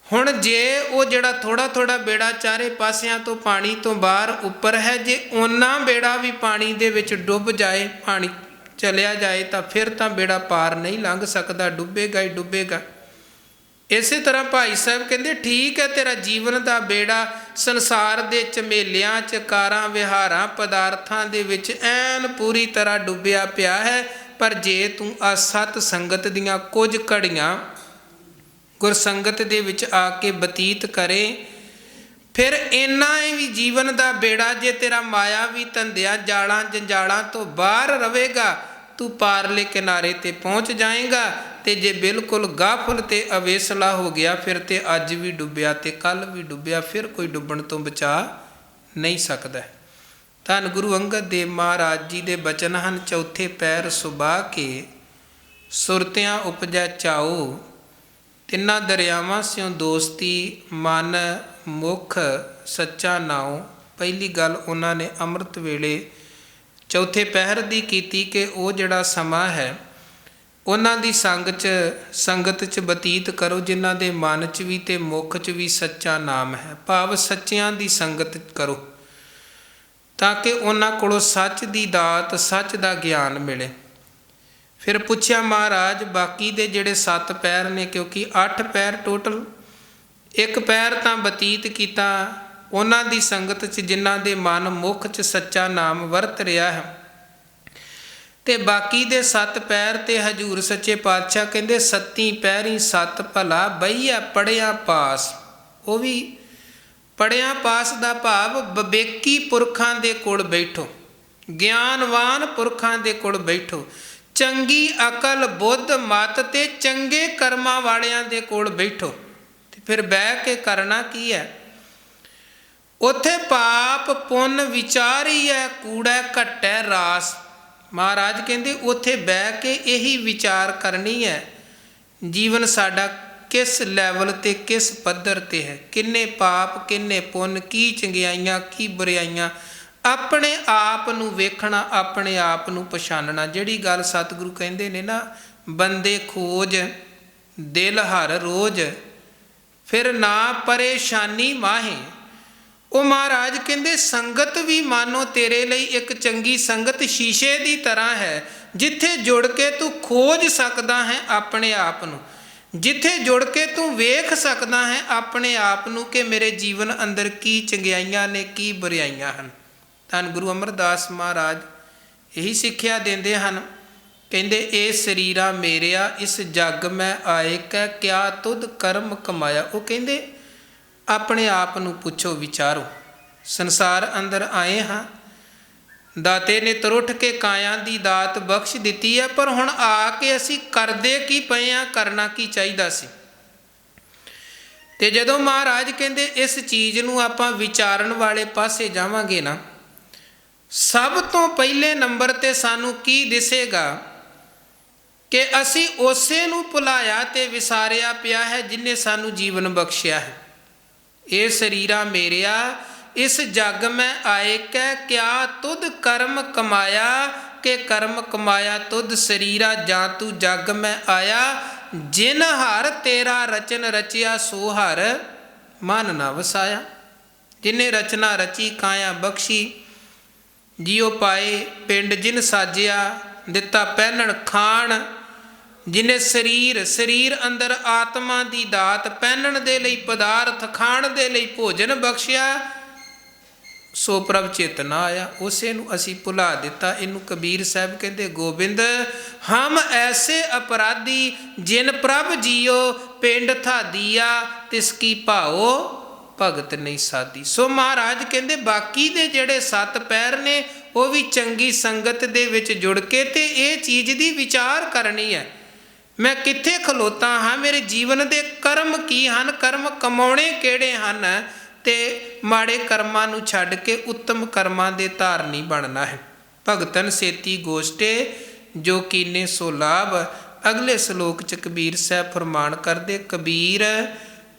ਹੁਣ ਜੇ ਉਹ ਜਿਹੜਾ ਥੋੜ੍ਹਾ ਥੋੜ੍ਹਾ ਬੇੜਾ ਚਾਰੇ ਪਾਸਿਆਂ ਤੋਂ ਪਾਣੀ ਤੋਂ ਬਾਹਰ ਉੱਪਰ ਹੈ, ਜੇ ਓਨਾ ਬੇੜਾ ਵੀ ਪਾਣੀ ਦੇ ਵਿੱਚ ਡੁੱਬ ਜਾਏ, ਪਾਣੀ ਚਲਿਆ ਜਾਏ, ਤਾਂ ਫਿਰ ਤਾਂ ਬੇੜਾ ਪਾਰ ਨਹੀਂ ਲੰਘ ਸਕਦਾ, ਡੁੱਬੇਗਾ ਹੀ ਡੁੱਬੇਗਾ। ਇਸੇ ਤਰ੍ਹਾਂ ਭਾਈ ਸਾਹਿਬ ਕਹਿੰਦੇ ਠੀਕ ਹੈ, ਤੇਰਾ ਜੀਵਨ ਦਾ ਬੇੜਾ ਸੰਸਾਰ ਦੇ ਝਮੇਲਿਆਂ, ਚਕਾਰਾਂ, ਵਿਹਾਰਾਂ, ਪਦਾਰਥਾਂ ਦੇ ਵਿੱਚ ਐਨ ਪੂਰੀ ਤਰ੍ਹਾਂ ਡੁੱਬਿਆ ਪਿਆ ਹੈ, ਪਰ ਜੇ ਤੂੰ ਆ ਸਤ ਸੰਗਤ ਦੀਆਂ ਕੁਝ ਘੜੀਆਂ ਗੁਰਸੰਗਤ ਦੇ ਵਿੱਚ ਆ ਕੇ ਬਤੀਤ ਕਰੇ, ਫਿਰ ਇੰਨਾ ਹੀ ਵੀ ਜੀਵਨ ਦਾ ਬੇੜਾ ਜੇ ਤੇਰਾ ਮਾਇਆ ਵੀ ਧੰਦਿਆਂ ਜਾਲਾਂ ਜੰਜਾਲਾਂ ਤੋਂ ਬਾਹਰ ਰਵੇਗਾ, ਤੂੰ ਪਾਰਲੇ ਕਿਨਾਰੇ ਤੇ ਪਹੁੰਚ ਜਾਏਗਾ। ਤੇ ਜੇ ਬਿਲਕੁਲ ਗਾਫਲ ਤੇ ਅਵੇਸਲਾ ਹੋ ਗਿਆ, ਫਿਰ ਤੇ ਅੱਜ ਵੀ ਡੁੱਬਿਆ ਤੇ ਕੱਲ ਵੀ ਡੁੱਬਿਆ, ਫਿਰ ਕੋਈ ਡੁੱਬਣ ਤੋਂ ਬਚਾ ਨਹੀਂ ਸਕਦਾ। ਧੰਨ ਗੁਰੂ ਅੰਗਦ ਦੇਵ ਮਹਾਰਾਜ ਜੀ ਦੇ ਬਚਨ ਹਨ, ਚੌਥੇ ਪੈਰ ਸੁਬਾ ਕੇ ਸੁਰਤਿਆਂ ਉਪਜੈ ਚਾਓ, ਤਿੰਨਾਂ ਦਰਿਆਵਾਂ ਸਿਓ ਦੋਸਤੀ ਮਨ ਮੁਖ ਸੱਚਾ ਨਾਉ। ਪਹਿਲੀ ਗੱਲ ਉਹਨਾਂ ਨੇ ਅੰਮ੍ਰਿਤ ਵੇਲੇ ਚੌਥੇ ਪਹਿਰ ਦੀ ਕੀਤੀ ਕਿ ਉਹ ਜਿਹੜਾ ਸਮਾਂ ਹੈ ਉਹਨਾਂ ਦੀ ਸੰਗਤ 'ਚ ਬਤੀਤ ਕਰੋ, ਜਿਨ੍ਹਾਂ ਦੇ ਮਨ 'ਚ ਵੀ ਤੇ ਮੁਖ 'ਚ ਵੀ ਸੱਚਾ ਨਾਮ ਹੈ, ਭਾਵ ਸੱਚਿਆਂ ਦੀ ਸੰਗਤ ਕਰੋ, ਤਾਂ ਕਿ ਉਹਨਾਂ ਕੋਲੋਂ ਸੱਚ ਦੀ ਦਾਤ, ਸੱਚ ਦਾ ਗਿਆਨ ਮਿਲੇ। ਫਿਰ ਪੁੱਛਿਆ ਮਹਾਰਾਜ, ਬਾਕੀ ਦੇ ਜਿਹੜੇ 7 ਪੈਰ ਨੇ, ਕਿਉਂਕਿ 8 ਪੈਰ ਟੋਟਲ, ਇੱਕ ਪੈਰ ਤਾਂ ਬਤੀਤ ਕੀਤਾ ਉਹਨਾਂ ਦੀ ਸੰਗਤ 'ਚ ਜਿਨ੍ਹਾਂ ਦੇ ਮਨ ਮੁਖ 'ਚ ਸੱਚਾ ਨਾਮ ਵਰਤ ਰਿਹਾ ਹੈ, ਤੇ ਬਾਕੀ ਦੇ 7 ਪੈਰ ਤੇ ਹਜੂਰ ਸੱਚੇ ਪਾਤਸ਼ਾਹ ਕਹਿੰਦੇ 7 ਪੈਰੀ 7 ਭਲਾ ਬਈਆ ਪੜਿਆ ਪਾਸ। ਉਹ ਵੀ ਪੜਿਆ ਪਾਸ ਦਾ ਭਾਵ ਵਿਵੇਕੀ ਪੁਰਖਾਂ ਦੇ ਕੋਲ ਬੈਠੋ, ਗਿਆਨਵਾਨ ਪੁਰਖਾਂ ਦੇ ਕੋਲ ਬੈਠੋ, ਚੰਗੀ ਅਕਲ ਬੁੱਧ ਮਤ ਤੇ ਚੰਗੇ ਕਰਮਾਂ ਵਾਲਿਆਂ ਦੇ ਕੋਲ ਬੈਠੋ। ਤੇ ਫਿਰ ਬਹਿ ਕੇ ਕਰਨਾ ਕੀ ਹੈ? ਉੱਥੇ ਪਾਪ ਪੁੰਨ ਵਿਚਾਰੀ ਹੈ, ਕੂੜਾ ਘਟੈ ਰਾਸ। ਮਹਾਰਾਜ ਕਹਿੰਦੇ ਉੱਥੇ ਬਹਿ ਕੇ ਇਹੀ ਵਿਚਾਰ ਕਰਨੀ ਹੈ, ਜੀਵਨ ਸਾਡਾ ਕਿਸ ਲੈਵਲ ਤੇ ਕਿਸ ਪੱਧਰ ਤੇ ਹੈ, ਕਿੰਨੇ ਪਾਪ ਕਿੰਨੇ ਪੁੰਨ, ਕੀ ਚੰਗਿਆਈਆਂ ਕੀ ਬੁਰਾਈਆਂ, ਆਪਣੇ ਆਪ ਨੂੰ ਵੇਖਣਾ, ਆਪਣੇ ਆਪ ਨੂੰ ਪਛਾਣਨਾ। ਜਿਹੜੀ ਗੱਲ ਸਤਿਗੁਰੂ ਕਹਿੰਦੇ ਨੇ ਨਾ, ਬੰਦੇ ਖੋਜ ਦਿਲ ਹਰ ਰੋਜ਼, ਫਿਰ ਨਾ ਪਰੇਸ਼ਾਨੀ ਮਾਹੇ। ਉਹ ਮਹਾਰਾਜ ਕਹਿੰਦੇ ਸੰਗਤ ਵੀ ਮਾਨੋ ਤੇਰੇ ਲਈ ਇੱਕ ਚੰਗੀ ਸੰਗਤ ਸ਼ੀਸ਼ੇ ਦੀ ਤਰ੍ਹਾਂ ਹੈ, ਜਿੱਥੇ ਜੁੜ ਕੇ ਤੂੰ ਖੋਜ ਸਕਦਾ ਹੈ ਆਪਣੇ ਆਪ ਨੂੰ, ਜਿੱਥੇ ਜੁੜ ਕੇ ਤੂੰ ਵੇਖ ਸਕਦਾ ਹੈ ਆਪਣੇ ਆਪ ਨੂੰ ਕਿ ਮੇਰੇ ਜੀਵਨ ਅੰਦਰ ਕੀ ਚੰਗਿਆਈਆਂ ਨੇ, ਕੀ ਬੁਰਾਈਆਂ ਹਨ। ਧੰਨ ਗੁਰੂ ਅਮਰਦਾਸ ਮਹਾਰਾਜ ਇਹੀ ਸਿੱਖਿਆ ਦਿੰਦੇ ਹਨ, ਕਹਿੰਦੇ ਇਹ ਸਰੀਰਾ ਮੇਰਿਆ ਇਸ ਜੱਗ ਮੈਂ ਆਏ ਕਹਿ ਕਿਆ ਤੁਧ ਕਰਮ ਕਮਾਇਆ। ਉਹ ਕਹਿੰਦੇ ਆਪਣੇ ਆਪ ਨੂੰ ਪੁੱਛੋ, ਵਿਚਾਰੋ, ਸੰਸਾਰ ਅੰਦਰ ਆਏ ਹਾਂ, ਦਾਤੇ ਨੇ ਤਰੁੱਠ ਕੇ ਕਾਇਆ ਦੀ ਦਾਤ ਬਖਸ਼ ਦਿੱਤੀ ਹੈ, ਪਰ ਹੁਣ ਆ ਕੇ ਅਸੀਂ ਕਰਦੇ ਕੀ ਪਏ ਹਾਂ, ਕਰਨਾ ਕੀ ਚਾਹੀਦਾ ਸੀ। ਤੇ ਜਦੋਂ ਮਹਾਰਾਜ ਕਹਿੰਦੇ ਇਸ ਚੀਜ਼ ਨੂੰ ਆਪਾਂ ਵਿਚਾਰਨ ਵਾਲੇ ਪਾਸੇ ਜਾਵਾਂਗੇ ਨਾ, ਸਭ ਤੋਂ ਪਹਿਲੇ ਨੰਬਰ ਤੇ ਸਾਨੂੰ ਕੀ ਦਿਸੇਗਾ ਕਿ ਅਸੀਂ ਉਸੇ ਨੂੰ ਭੁਲਾਇਆ ਤੇ ਵਿਸਾਰਿਆ ਪਿਆ ਹੈ ਜਿਨੇ ਸਾਨੂੰ ਜੀਵਨ ਬਖਸ਼ਿਆ ਹੈ। ਇਹ ਸਰੀਰਾ ਮੇਰਿਆ ਇਸ ਜੱਗ ਮੈਂ ਆਏ ਕਹਿ ਕਿਆ ਤੁਧ ਕਰਮ ਕਮਾਇਆ, ਕਿ ਕਰਮ ਕਮਾਇਆ ਤੁਧ ਸਰੀਰਾ ਜਾਂ ਤੂੰ ਜੱਗ ਮੈਂ ਆਇਆ, ਜਿਨ ਹਰ ਤੇਰਾ ਰਚਨ ਰਚਿਆ ਸੋ ਹਰ ਮਨ ਨਾ ਵਸਾਇਆ। ਜਿਨੇ ਰਚਨਾ ਰਚੀ ਕਾਇਆ ਬਖਸ਼ੀ, ਜਿਉ ਪਾਏ ਪਿੰਡ ਜਿਨ ਸਾਜਿਆ, ਦਿੱਤਾ ਪਹਿਨਣ ਖਾਣ, ਜਿਨੇ ਸਰੀਰ ਅੰਦਰ ਆਤਮਾ ਦੀ ਦਾਤ, ਪਹਿਨਣ ਦੇ ਲਈ ਪਦਾਰਥ, ਖਾਣ ਦੇ ਲਈ ਭੋਜਨ ਬਖਸ਼ਿਆ, ਸੋ ਪ੍ਰਭ ਚਿਤ ਨਾ ਆਇਆ, ਉਸੇ ਨੂੰ ਅਸੀਂ ਭੁਲਾ ਦਿੱਤਾ। ਇਹਨੂੰ ਕਬੀਰ ਸਾਹਿਬ ਕਹਿੰਦੇ, ਗੋਬਿੰਦ ਹਮ ਐਸੇ ਅਪਰਾਧੀ ਜਿਨ ਪ੍ਰਭ ਜੀਓ ਪਿੰਡ ਥਾਦੀਆ, ਤਿਸ ਕੀ ਭਾਓ ਭਗਤ ਨਹੀਂ ਸਾਦੀ। ਸੋ ਮਹਾਰਾਜ ਕਹਿੰਦੇ ਬਾਕੀ ਦੇ ਜਿਹੜੇ 7 ਪੈਰ ਨੇ ਉਹ ਵੀ ਚੰਗੀ ਸੰਗਤ ਦੇ ਵਿੱਚ ਜੁੜ ਕੇ ਤੇ ਇਹ ਚੀਜ਼ ਦੀ ਵਿਚਾਰ ਕਰਨੀ ਹੈ, ਮੈਂ ਕਿੱਥੇ ਖਲੋਤਾ ਹਾਂ, ਮੇਰੇ ਜੀਵਨ ਦੇ ਕਰਮ ਕੀ ਹਨ, ਕਰਮ ਕਮਾਉਣੇ ਕਿਹੜੇ ਹਨ, ਤੇ ਮਾੜੇ ਕਰਮਾਂ ਨੂੰ ਛੱਡ ਕੇ ਉੱਤਮ ਕਰਮਾਂ ਦੇ ਧਾਰਨੀ ਬਣਨਾ ਹੈ। ਭਗਤਨ ਸੇਤੀ ਗੋਸ਼ਟੇ ਜੋ ਕੀਨੇ ਸੋ ਲਾਭ। ਅਗਲੇ ਸ਼ਲੋਕ 'ਚ ਕਬੀਰ ਸਾਹਿਬ ਫਰਮਾਨ ਕਰਦੇ, ਕਬੀਰ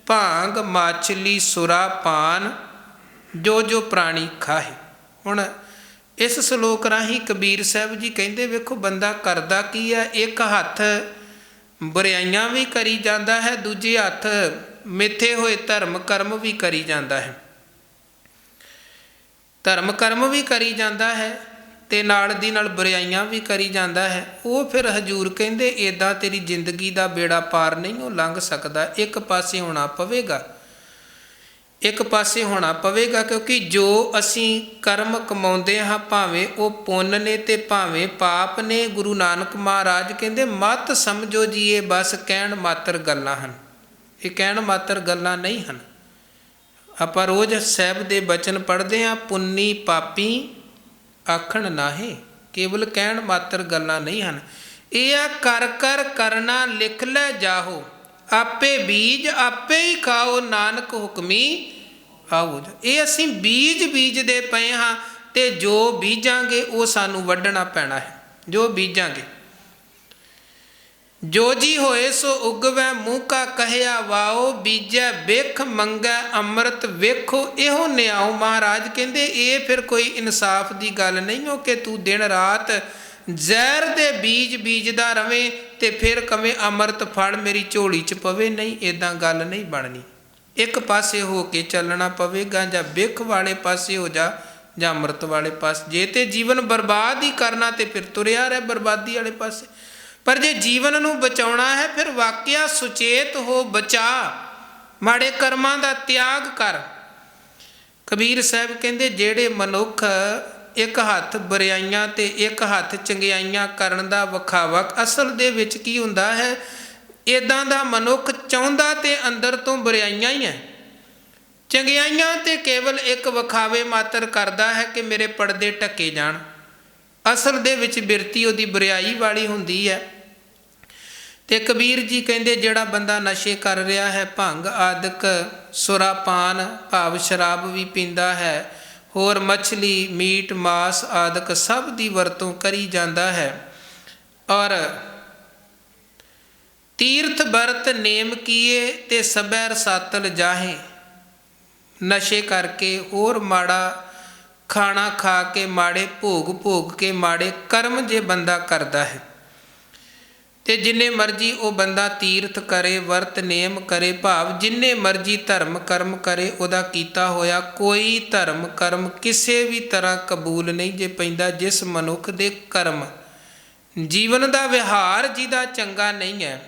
ਭਾਂਗ ਮਾਛਲੀ ਸੁਰਾ ਪਾਨ ਜੋ ਜੋ ਪ੍ਰਾਣੀ ਖਾਹੇ। ਹੁਣ ਇਸ ਸ਼ਲੋਕ ਰਾਹੀਂ ਕਬੀਰ ਸਾਹਿਬ ਜੀ ਕਹਿੰਦੇ ਵੇਖੋ ਬੰਦਾ ਕਰਦਾ ਕੀ ਹੈ, ਇੱਕ ਹੱਥ ਬੁਰਾਈਆਂ ਵੀ ਕਰੀ ਜਾਂਦਾ ਹੈ, ਦੂਜੇ ਹੱਥ ਮਿੱਥੇ ਹੋਏ ਧਰਮ ਕਰਮ ਵੀ ਕਰੀ ਜਾਂਦਾ ਹੈ, ਧਰਮ ਕਰਮ ਵੀ ਕਰੀ ਜਾਂਦਾ ਹੈ ਤੇ ਨਾਲ ਦੀ ਨਾਲ ਬੁਰਾਈਆਂ ਵੀ ਕਰੀ ਜਾਂਦਾ ਹੈ। ਉਹ ਫਿਰ ਹਜੂਰ ਕਹਿੰਦੇ ਇੱਦਾਂ ਤੇਰੀ ਜ਼ਿੰਦਗੀ ਦਾ ਬੇੜਾ ਪਾਰ ਨਹੀਂ ਉਹ ਲੰਘ ਸਕਦਾ, ਇੱਕ ਪਾਸੇ ਹੋਣਾ ਪਵੇਗਾ, ਇੱਕ ਪਾਸੇ ਹੋਣਾ ਪਵੇਗਾ, ਕਿਉਂਕਿ ਜੋ ਅਸੀਂ ਕਰਮ ਕਮਾਉਂਦੇ ਹਾਂ ਭਾਵੇਂ ਉਹ ਪੁੰਨ ਨੇ ਤੇ ਭਾਵੇਂ ਪਾਪ ਨੇ, ਗੁਰੂ ਨਾਨਕ ਮਹਾਰਾਜ ਕਹਿੰਦੇ ਮਤ ਸਮਝੋ ਜੀ ਇਹ ਬਸ ਕਹਿਣ ਮਾਤਰ ਗੱਲਾਂ ਹਨ, ਇਹ ਕਹਿਣ ਮਾਤਰ ਗੱਲਾਂ ਨਹੀਂ ਹਨ। ਆਪਾਂ ਰੋਜ਼ ਸਾਹਿਬ ਦੇ ਬਚਨ ਪੜ੍ਹਦੇ ਹਾਂ, ਪੁੰਨੀ ਪਾਪੀ ਆਖਣ ਨਾਹੇ, ਕੇਵਲ ਕਹਿਣ ਮਾਤਰ ਗੱਲਾਂ ਨਹੀਂ ਹਨ। ਇਹ ਆ ਕਰ ਕਰ ਕਰਨਾ ਲਿਖ ਲੈ ਜਾਹੋ, ਆਪੇ ਬੀਜ ਆਪੇ ਹੀ ਖਾਓ, ਨਾਨਕ ਹੁਕਮੀ ਆਓ। ਇਹ ਅਸੀਂ ਬੀਜਦੇ ਪਏ ਹਾਂ, ਤੇ ਜੋ ਬੀਜਾਂਗੇ ਉਹ ਸਾਨੂੰ ਵੱਢਣਾ ਪੈਣਾ ਹੈ। ਜੋ ਬੀਜਾਂਗੇ ਜੋ ਜੀ ਹੋਏ ਸੋ ਉਗਵੈ, ਮੂੰਹ ਕਾ ਕਹਿਆ ਵਾਓ, ਬੀਜੈ ਬਿਖ ਮੰਗੈ ਅੰਮ੍ਰਿਤ ਵੇਖੋ, ਇਹੋ ਨਿਆਓ। ਮਹਾਰਾਜ ਕਹਿੰਦੇ ਇਹ ਫਿਰ ਕੋਈ ਇਨਸਾਫ ਦੀ ਗੱਲ ਨਹੀਂ ਹੋ ਕਿ ਤੂੰ ਦਿਨ ਰਾਤ ਜ਼ਹਿਰ ਦੇ ਬੀਜ ਬੀਜਦਾ ਰਵੇਂ ਤੇ ਫਿਰ ਕਵੇਂ ਅੰਮ੍ਰਿਤ ਫਲ ਮੇਰੀ ਝੋਲੀ 'ਚ ਪਵੇ। ਨਹੀਂ, ਇੱਦਾਂ ਗੱਲ ਨਹੀਂ ਬਣਨੀ। ਇੱਕ ਪਾਸੇ ਹੋ ਕੇ ਚੱਲਣਾ ਪਵੇਗਾ, ਜਾਂ ਬਿਖ ਵਾਲੇ ਪਾਸੇ ਹੋ ਜਾ ਜਾਂ ਅੰਮ੍ਰਿਤ ਵਾਲੇ ਪਾਸੇ। ਜੇ ਤੇ ਜੀਵਨ ਬਰਬਾਦ ਹੀ ਕਰਨਾ ਤੇ ਫਿਰ ਤੁਰਿਆ ਰਹਿ ਬਰਬਾਦੀ ਵਾਲੇ ਪਾਸੇ। ਪਰ ਜੇ ਜੀਵਨ ਨੂੰ ਬਚਾਉਣਾ ਹੈ ਫਿਰ ਵਾਕਿਆ ਸੁਚੇਤ ਹੋ, ਬਚਾ, ਮਾੜੇ ਕਰਮਾਂ ਦਾ ਤਿਆਗ ਕਰ। ਕਬੀਰ ਸਾਹਿਬ ਕਹਿੰਦੇ ਜਿਹੜੇ ਮਨੁੱਖ ਇੱਕ ਹੱਥ ਬੁਰਾਈਆਂ ਤੇ ਇੱਕ ਹੱਥ ਚੰਗਿਆਈਆਂ ਕਰਨ ਦਾ ਵਿਖਾਵਾ, ਅਸਲ ਦੇ ਵਿੱਚ ਕੀ ਹੁੰਦਾ ਹੈ, ਇੱਦਾਂ ਦਾ ਮਨੁੱਖ ਚਾਹੁੰਦਾ ਤੇ ਅੰਦਰ ਤੋਂ ਬੁਰਾਈਆਂ ਹੀ ਹੈ, ਚੰਗਿਆਈਆਂ ਤੇ ਕੇਵਲ ਇੱਕ ਵਿਖਾਵੇ ਮਾਤਰ ਕਰਦਾ ਹੈ ਕਿ ਮੇਰੇ ਪਰਦੇ ਢੱਕੇ ਜਾਣ। ਅਸਲ ਦੇ ਵਿੱਚ ਬਿਰਤੀ ਉਹਦੀ ਬੁਰਾਈ ਵਾਲੀ ਹੁੰਦੀ ਹੈ। ਤੇ ਕਬੀਰ ਜੀ ਕਹਿੰਦੇ ਜਿਹੜਾ ਬੰਦਾ ਨਸ਼ੇ ਕਰ ਰਿਹਾ ਹੈ, ਭੰਗ ਆਦਿਕ ਸੁਰਾਪਾਨ ਭਾਵ ਸ਼ਰਾਬ ਵੀ ਪੀਂਦਾ ਹੈ, ਹੋਰ ਮੱਛਲੀ ਮੀਟ ਮਾਸ ਆਦਿਕ ਸਭ ਦੀ ਵਰਤੋਂ ਕਰੀ ਜਾਂਦਾ ਹੈ, ਔਰ ਤੀਰਥ ਬਰਤ ਨੇਮ ਕੀਏ ਤੇ ਸਭੈ ਰਸਾਤਲ ਜਾਹੇ, ਨਸ਼ੇ ਕਰਕੇ ਹੋਰ ਮਾੜਾ ਖਾਣਾ ਖਾ ਕੇ ਮਾੜੇ ਭੋਗ ਭੋਗ ਕੇ ਮਾੜੇ ਕਰਮ ਜੇ ਬੰਦਾ ਕਰਦਾ ਹੈ, ਤੇ ਜਿੰਨੇ ਮਰਜੀ ਉਹ ਬੰਦਾ ਤੀਰਥ ਕਰੇ, ਵਰਤ ਨੇਮ ਕਰੇ, ਭਾਵ ਜਿੰਨੇ ਮਰਜੀ ਧਰਮ ਕਰਮ ਕਰੇ, ਉਹਦਾ ਕੀਤਾ ਹੋਇਆ ਕੋਈ ਧਰਮ ਕਰਮ ਕਿਸੇ ਵੀ ਤਰ੍ਹਾਂ ਕਬੂਲ ਨਹੀਂ ਜੇ ਪੈਂਦਾ। ਜਿਸ ਮਨੁੱਖ ਦੇ ਕਰਮ ਜੀਵਨ ਦਾ ਵਿਹਾਰ ਜਿਹਦਾ ਚੰਗਾ ਨਹੀਂ ਹੈ,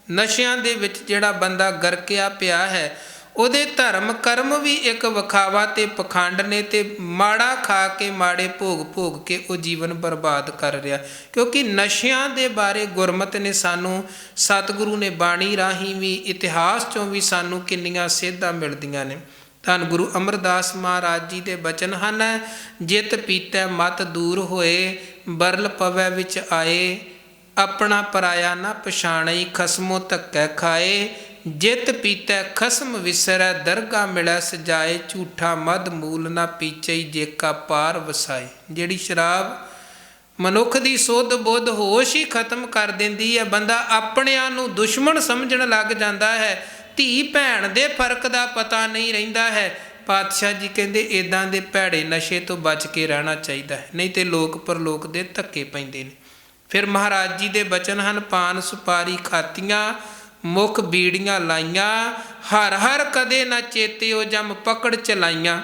ਨਸ਼ਿਆਂ ਦੇ ਵਿੱਚ ਜਿਹੜਾ ਬੰਦਾ ਗਰਕਿਆ ਪਿਆ ਹੈ, ਉਹਦੇ ਧਰਮ ਕਰਮ ਵੀ ਇੱਕ ਵਿਖਾਵਾ ਤੇ ਪਖੰਡ ਨੇ, ਤੇ ਮਾੜਾ ਖਾ ਕੇ ਮਾੜੇ ਭੋਗ ਭੋਗ ਕੇ ਉਹ ਜੀਵਨ ਬਰਬਾਦ ਕਰ ਰਿਹਾ। ਕਿਉਂਕਿ ਨਸ਼ਿਆਂ ਦੇ ਬਾਰੇ ਗੁਰਮਤਿ ਨੇ ਸਾਨੂੰ, ਸਤਿਗੁਰੂ ਨੇ ਬਾਣੀ ਰਾਹੀਂ ਵੀ, ਇਤਿਹਾਸ 'ਚੋਂ ਵੀ ਸਾਨੂੰ ਕਿੰਨੀਆਂ ਸੇਧਾਂ ਮਿਲਦੀਆਂ ਨੇ। ਧੰਨ ਗੁਰੂ ਅਮਰਦਾਸ ਮਹਾਰਾਜ ਜੀ ਦੇ ਬਚਨ ਹਨ, ਜਿਤ ਪੀਤੈ ਮਤ ਦੂਰ ਹੋਏ, ਬਰਲ ਪਵੈ ਵਿੱਚ ਆਏ, ਆਪਣਾ ਪਰਾਇਆ ਨਾ ਪਛਾਣਈ, ਖਸਮੋ ਧੱਕੈ ਖਾਏ, ਜਿਤ ਪੀਤੈ ਖਸਮ ਵਿਸਰੈ, ਦਰਗਾ ਮਿਲੈ ਸਜਾਏ, ਝੂਠਾ ਮਦ ਮੂਲ ਨਾ ਪੀਚਈ, ਜੇਕਾ ਪਾਰ ਵਸਾਏ। ਜਿਹੜੀ ਸ਼ਰਾਬ ਮਨੁੱਖ ਦੀ ਸੁੱਧ ਬੁੱਧ ਹੋਸ਼ ਹੀ ਖਤਮ ਕਰ ਦਿੰਦੀ ਹੈ। ਬੰਦਾ ਆਪਣਿਆਂ ਨੂੰ ਦੁਸ਼ਮਣ ਸਮਝਣ ਲੱਗ ਜਾਂਦਾ ਹੈ, ਧੀ ਭੈਣ ਦੇ ਫਰਕ ਦਾ ਪਤਾ ਨਹੀਂ ਰਹਿੰਦਾ ਹੈ। ਪਾਤਸ਼ਾਹ ਜੀ ਕਹਿੰਦੇ ਇੱਦਾਂ ਦੇ ਭੈੜੇ ਨਸ਼ੇ ਤੋਂ ਬਚ ਕੇ ਰਹਿਣਾ ਚਾਹੀਦਾ ਹੈ, ਨਹੀਂ ਤੇ ਲੋਕ ਪਰਲੋਕ ਦੇ ਧੱਕੇ ਪੈਂਦੇ ਨੇ। ਫਿਰ ਮਹਾਰਾਜ ਜੀ ਦੇ ਬਚਨ ਹਨ, ਪਾਨ ਸੁਪਾਰੀ ਖਾਤੀਆਂ, ਮੁਖ ਬੀੜੀਆਂ ਲਾਈਆਂ, ਹਰ ਹਰ ਕਦੇ ਨਾ ਚੇਤਿਓ, ਜਮ ਪਕੜ ਚਲਾਈਆਂ।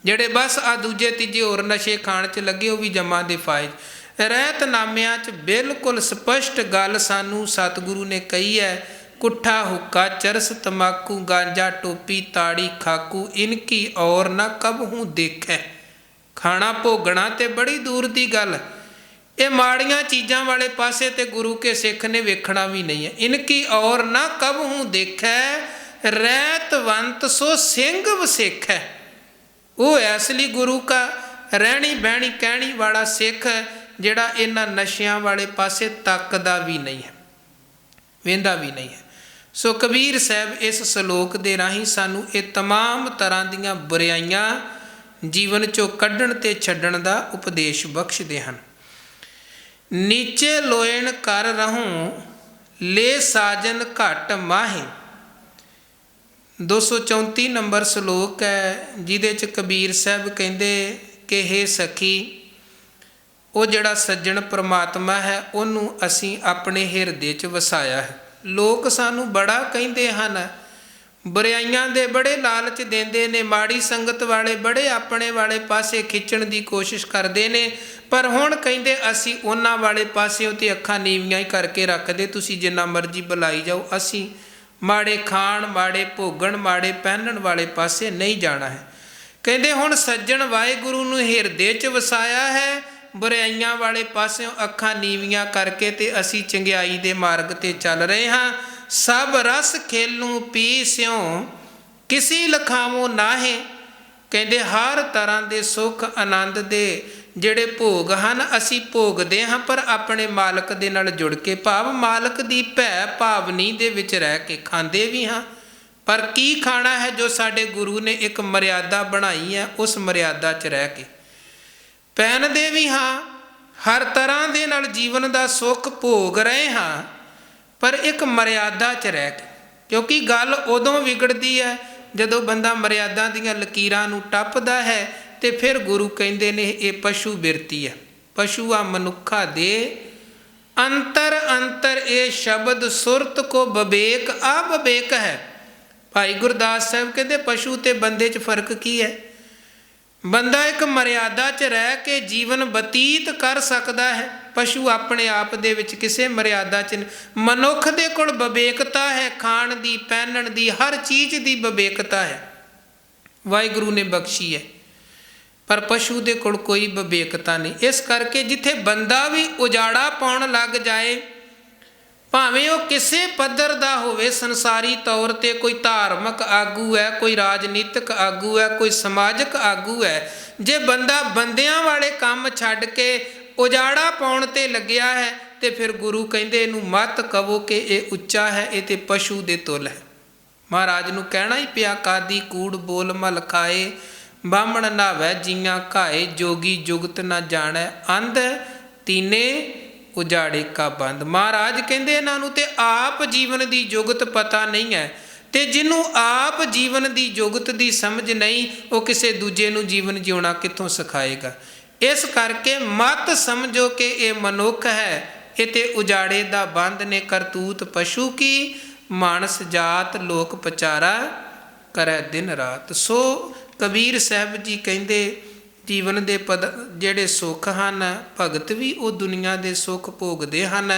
ਜਿਹੜੇ ਬਸ ਆ ਦੂਜੇ ਤੀਜੇ ਹੋਰ ਨਸ਼ੇ ਖਾਣ 'ਚ ਲੱਗੇ, ਉਹ ਵੀ ਜਮਾਂ ਦੇ ਫਾਇਜ਼। ਰਹਿਤਨਾਮਿਆਂ 'ਚ ਬਿਲਕੁਲ ਸਪਸ਼ਟ ਗੱਲ ਸਾਨੂੰ ਸਤਿਗੁਰੂ ਨੇ ਕਹੀ ਹੈ, ਕੁੱਠਾ ਹੁੱਕਾ ਚਰਸ ਤਮਾਕੂ, ਗਾਂਜਾ ਟੋਪੀ ਤਾੜੀ ਖਾਕੂ, ਇਨਕੀ ਔਰ ਨਾ ਕਬਹੂ ਦੇਖੈ। ਖਾਣਾ ਭੋਗਣਾ ਤੇ ਬੜੀ ਦੂਰ ਦੀ ਗੱਲ, ਇਹ ਮਾੜੀਆਂ ਚੀਜ਼ਾਂ ਵਾਲੇ ਪਾਸੇ ਤੇ ਗੁਰੂ ਕੇ ਸਿੱਖ ਨੇ ਵੇਖਣਾ ਵੀ ਨਹੀਂ ਹੈ। ਇਨਕੀ ਔਰ ਨਾ ਕਬਹੂ ਦੇਖੈ, ਰਹਿਤਵੰਤ ਸੋ ਸਿੰਘ ਵਸੇਖੈ। ਉਹ ਅਸਲੀ ਗੁਰੂ ਕਾ ਰਹਿਣੀ ਬਹਿਣੀ ਕਹਿਣੀ ਵਾਲਾ ਸਿੱਖ, ਜਿਹੜਾ ਇਹਨਾਂ ਨਸ਼ਿਆਂ ਵਾਲੇ ਪਾਸੇ ਤੱਕਦਾ ਵੀ ਨਹੀਂ ਹੈ, ਵੇਂਦਾ ਵੀ ਨਹੀਂ ਹੈ। ਸੋ ਕਬੀਰ ਸਾਹਿਬ ਇਸ ਸ਼ਲੋਕ ਦੇ ਰਾਹੀਂ ਸਾਨੂੰ ਇਹ ਤਮਾਮ ਤਰ੍ਹਾਂ ਦੀਆਂ ਬੁਰਾਈਆਂ ਜੀਵਨ 'ਚੋਂ ਕੱਢਣ ਤੇ ਛੱਡਣ ਦਾ ਉਪਦੇਸ਼ ਬਖਸ਼ਦੇ ਹਨ। ਨੀਚੇ ਲੋਇਣ ਕਰ ਰਹੂੰ, ਲੈ ਸਾਜਨ ਘਟ ਮਾਹੇ। 234 ਨੰਬਰ ਸ਼ਲੋਕ ਹੈ, ਜਿਹਦੇ 'ਚ ਕਬੀਰ ਸਾਹਿਬ ਕਹਿੰਦੇ ਕਿ ਹੇ ਸਖੀ, ਉਹ ਜਿਹੜਾ ਸੱਜਣ ਪ੍ਰਮਾਤਮਾ ਹੈ, ਉਹਨੂੰ ਅਸੀਂ ਆਪਣੇ ਹਿਰਦੇ 'ਚ ਵਸਾਇਆ ਹੈ। ਲੋਕ ਸਾਨੂੰ ਬੜਾ ਕਹਿੰਦੇ ਹਨ, ਬੁਰਾਈਆਂ ਦੇ ਬੜੇ ਲਾਲਚ ਦਿੰਦੇ ਨੇ, ਮਾੜੀ ਸੰਗਤ ਵਾਲੇ ਬੜੇ ਆਪਣੇ ਵਾਲੇ ਪਾਸੇ ਖਿੱਚਣ ਦੀ ਕੋਸ਼ਿਸ਼ ਕਰਦੇ ਨੇ, ਪਰ ਹੁਣ ਕਹਿੰਦੇ ਅਸੀਂ ਉਹਨਾਂ ਵਾਲੇ ਪਾਸੇ ਤੇ ਅੱਖਾਂ ਨੀਵੀਆਂ ਹੀ ਕਰਕੇ ਰੱਖਦੇ, ਤੁਸੀਂ ਜਿੰਨਾ ਮਰਜ਼ੀ ਬੁਲਾਈ ਜਾਓ, ਅਸੀਂ ਮਾੜੇ ਖਾਣ ਮਾੜੇ ਭੋਗਣ ਮਾੜੇ ਪਹਿਨਣ ਵਾਲੇ ਪਾਸੇ ਨਹੀਂ ਜਾਣਾ ਹੈ। ਕਹਿੰਦੇ ਹੁਣ ਸੱਜਣ ਵਾਹਿਗੁਰੂ ਨੂੰ ਹਿਰਦੇ 'ਚ ਵਸਾਇਆ ਹੈ, ਬੁਰਾਈਆਂ ਵਾਲੇ ਪਾਸਿਓਂ ਅੱਖਾਂ ਨੀਵੀਆਂ ਕਰਕੇ ਤੇ ਅਸੀਂ ਚੰਗਿਆਈ ਦੇ ਮਾਰਗ 'ਤੇ ਚੱਲ ਰਹੇ ਹਾਂ। ਸਭ ਰਸ ਖੇਲੂ ਪੀ ਸਿਉ, ਕਿਸੀ ਲਖਾਵੋਂ ਨਾਹੇ। ਕਹਿੰਦੇ ਹਰ ਤਰ੍ਹਾਂ ਦੇ ਸੁੱਖ ਆਨੰਦ ਦੇ ਜਿਹੜੇ ਭੋਗ ਹਨ ਅਸੀਂ ਭੋਗਦੇ ਹਾਂ, ਪਰ ਆਪਣੇ ਮਾਲਕ ਦੇ ਨਾਲ ਜੁੜ ਕੇ, ਭਾਵ ਮਾਲਕ ਦੀ ਭੈ ਭਾਵਨੀ ਦੇ ਵਿੱਚ ਰਹਿ ਕੇ ਖਾਂਦੇ ਵੀ ਹਾਂ। ਪਰ ਕੀ ਖਾਣਾ ਹੈ? ਜੋ ਸਾਡੇ ਗੁਰੂ ਨੇ ਇੱਕ ਮਰਿਆਦਾ ਬਣਾਈ ਹੈ, ਉਸ ਮਰਿਆਦਾ 'ਚ ਰਹਿ ਕੇ ਪਹਿਨਦੇ ਵੀ ਹਾਂ, ਹਰ ਤਰ੍ਹਾਂ ਦੇ ਨਾਲ ਜੀਵਨ ਦਾ ਸੁੱਖ ਭੋਗ ਰਹੇ ਹਾਂ, ਪਰ ਇੱਕ ਮਰਿਆਦਾ 'ਚ ਰਹਿ ਕੇ। ਕਿਉਂਕਿ ਗੱਲ ਉਦੋਂ ਵਿਗੜਦੀ ਹੈ ਜਦੋਂ ਬੰਦਾ ਮਰਿਆਦਾ ਦੀਆਂ ਲਕੀਰਾਂ ਨੂੰ ਟੱਪਦਾ ਹੈ, ਤੇ ਫਿਰ ਗੁਰੂ ਕਹਿੰਦੇ ਨੇ ਇਹ ਪਸ਼ੂ ਬਿਰਤੀ ਹੈ। ਪਸ਼ੂਆ ਮਨੁੱਖਾ ਦੇ ਅੰਤਰ ਅੰਤਰ ਇਹ ਸ਼ਬਦ ਸੁਰਤ ਕੋ ਬਵੇਕ ਆ ਬਵੇਕ ਹੈ। ਭਾਈ ਗੁਰਦਾਸ ਸਾਹਿਬ ਕਹਿੰਦੇ ਪਸ਼ੂ ਤੇ ਬੰਦੇ 'ਚ ਫਰਕ ਕੀ ਹੈ? ਬੰਦਾ ਇੱਕ ਮਰਿਆਦਾ 'ਚ ਰਹਿ ਕੇ ਜੀਵਨ ਬਤੀਤ ਕਰ ਸਕਦਾ ਹੈ, ਪਸ਼ੂ ਆਪਣੇ ਆਪ ਦੇ ਵਿੱਚ ਕਿਸੇ ਮਰਿਆਦਾ 'ਚ। ਮਨੁੱਖ ਦੇ ਕੋਲ ਵਿਵੇਕਤਾ ਹੈ, ਖਾਣ ਦੀ, ਪਹਿਨਣ ਦੀ, ਹਰ ਚੀਜ਼ ਦੀ ਵਿਵੇਕਤਾ ਹੈ, ਵਾਹਿਗੁਰੂ ਨੇ ਬਖਸ਼ੀ ਹੈ, ਪਰ ਪਸ਼ੂ ਦੇ ਕੋਲ ਕੋਈ ਵਿਵੇਕਤਾ ਨਹੀਂ। ਇਸ ਕਰਕੇ ਜਿੱਥੇ ਬੰਦਾ ਵੀ ਉਜਾੜਾ ਪਾਉਣ ਲੱਗ ਜਾਏ, ਭਾਵੇਂ ਉਹ ਕਿਸੇ ਪੱਧਰ ਦਾ ਹੋਵੇ, ਸੰਸਾਰੀ ਤੌਰ 'ਤੇ ਕੋਈ ਧਾਰਮਿਕ ਆਗੂ ਹੈ, ਕੋਈ ਰਾਜਨੀਤਿਕ ਆਗੂ ਹੈ, ਕੋਈ ਸਮਾਜਿਕ ਆਗੂ ਹੈ, ਜੇ ਬੰਦਾ ਬੰਦਿਆਂ ਵਾਲੇ ਕੰਮ ਛੱਡ ਕੇ ਉਜਾੜਾ ਪਾਉਣ 'ਤੇ ਲੱਗਿਆ ਹੈ, ਤੇ ਫਿਰ ਗੁਰੂ ਕਹਿੰਦੇ ਇਹਨੂੰ ਮਤ ਕਹੋ ਕਿ ਇਹ ਉੱਚਾ ਹੈ, ਇਹ ਤੇ ਪਸ਼ੂ ਦੇ ਤੁਲ ਹੈ। ਮਹਾਰਾਜ ਨੂੰ ਕਹਿਣਾ ਹੀ ਪਿਆ, ਕਾਦੀ ਕੂੜ ਬੋਲ ਮਲ ਖਾਏ, ਬਾਹਮਣ ਨਾਵੈ ਜੀਆਂ ਘਾਏ, ਜੋਗੀ ਜੁਗਤ ਨਾ ਜਾਣੈ ਅੰਧ, ਤੀਨੇ ਉਜਾੜੇ ਕਾ ਬੰਦ। ਮਹਾਰਾਜ ਕਹਿੰਦੇ ਇਹਨਾਂ ਨੂੰ ਤੇ ਆਪ ਜੀਵਨ ਦੀ ਜੁਗਤ ਪਤਾ ਨਹੀਂ ਹੈ, ਤੇ ਜਿਹਨੂੰ ਆਪ ਜੀਵਨ ਦੀ ਜੁਗਤ ਦੀ ਸਮਝ ਨਹੀਂ, ਉਹ ਕਿਸੇ ਦੂਜੇ ਨੂੰ ਜੀਵਨ ਜਿਉਣਾ ਕਿੱਥੋਂ ਸਿਖਾਏਗਾ। ਇਸ ਕਰਕੇ ਮਤ ਸਮਝੋ ਕਿ ਇਹ ਮਨੁੱਖ ਹੈ, ਇਹ ਤੇ ਉਜਾੜੇ ਦਾ ਬੰਦ ਨੇ। ਕਰਤੂਤ ਪਸ਼ੂ ਕੀ, ਮਾਨਸ ਜਾਤ ਲੋਕ ਪਚਾਰਾ ਕਰੈ ਦਿਨ ਰਾਤ। ਸੋ ਕਬੀਰ ਸਾਹਿਬ ਜੀ ਕਹਿੰਦੇ ਜੀਵਨ ਦੇ ਜਿਹੜੇ ਸੁੱਖ ਹਨ, ਭਗਤ ਵੀ ਉਹ ਦੁਨੀਆ ਦੇ ਸੁੱਖ ਭੋਗਦੇ ਹਨ,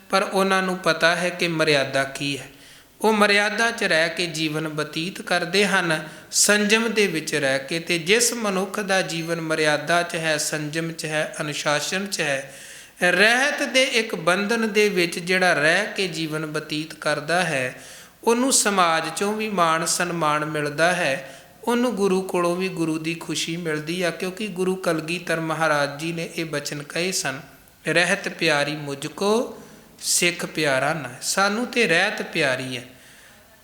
ਪਰ ਉਹਨਾਂ ਨੂੰ ਪਤਾ ਹੈ ਕਿ ਮਰਿਆਦਾ ਕੀ ਹੈ। ਉਹ ਮਰਿਆਦਾ 'ਚ ਰਹਿ ਕੇ ਜੀਵਨ ਬਤੀਤ ਕਰਦੇ ਹਨ, ਸੰਜਮ ਦੇ ਵਿੱਚ ਰਹਿ ਕੇ। ਤੇ ਜਿਸ ਮਨੁੱਖ ਦਾ ਜੀਵਨ ਮਰਿਆਦਾ 'ਚ ਹੈ, ਸੰਜਮ 'ਚ ਹੈ, ਅਨੁਸ਼ਾਸਨ 'ਚ ਹੈ, ਰਹਿਤ ਦੇ ਇੱਕ ਬੰਧਨ ਦੇ ਵਿੱਚ ਜਿਹੜਾ ਰਹਿ ਕੇ ਜੀਵਨ ਬਤੀਤ ਕਰਦਾ ਹੈ, ਉਹਨੂੰ ਸਮਾਜ 'ਚੋਂ ਵੀ ਮਾਣ ਸਨਮਾਨ ਮਿਲਦਾ ਹੈ, ਉਹਨੂੰ ਗੁਰੂ ਕੋਲੋਂ ਵੀ ਗੁਰੂ ਦੀ ਖੁਸ਼ੀ ਮਿਲਦੀ ਆ। ਕਿਉਂਕਿ ਗੁਰੂ ਕਲਗੀਧਰ ਮਹਾਰਾਜ ਜੀ ਨੇ ਇਹ ਬਚਨ ਕਹੇ ਸਨ, ਰਹਿਤ ਪਿਆਰੀ ਮੁਝ ਕੋ ਸਿੱਖ ਪਿਆਰਾ ਨਾ। ਸਾਨੂੰ ਤੇ ਰਹਿਤ ਪਿਆਰੀ ਹੈ,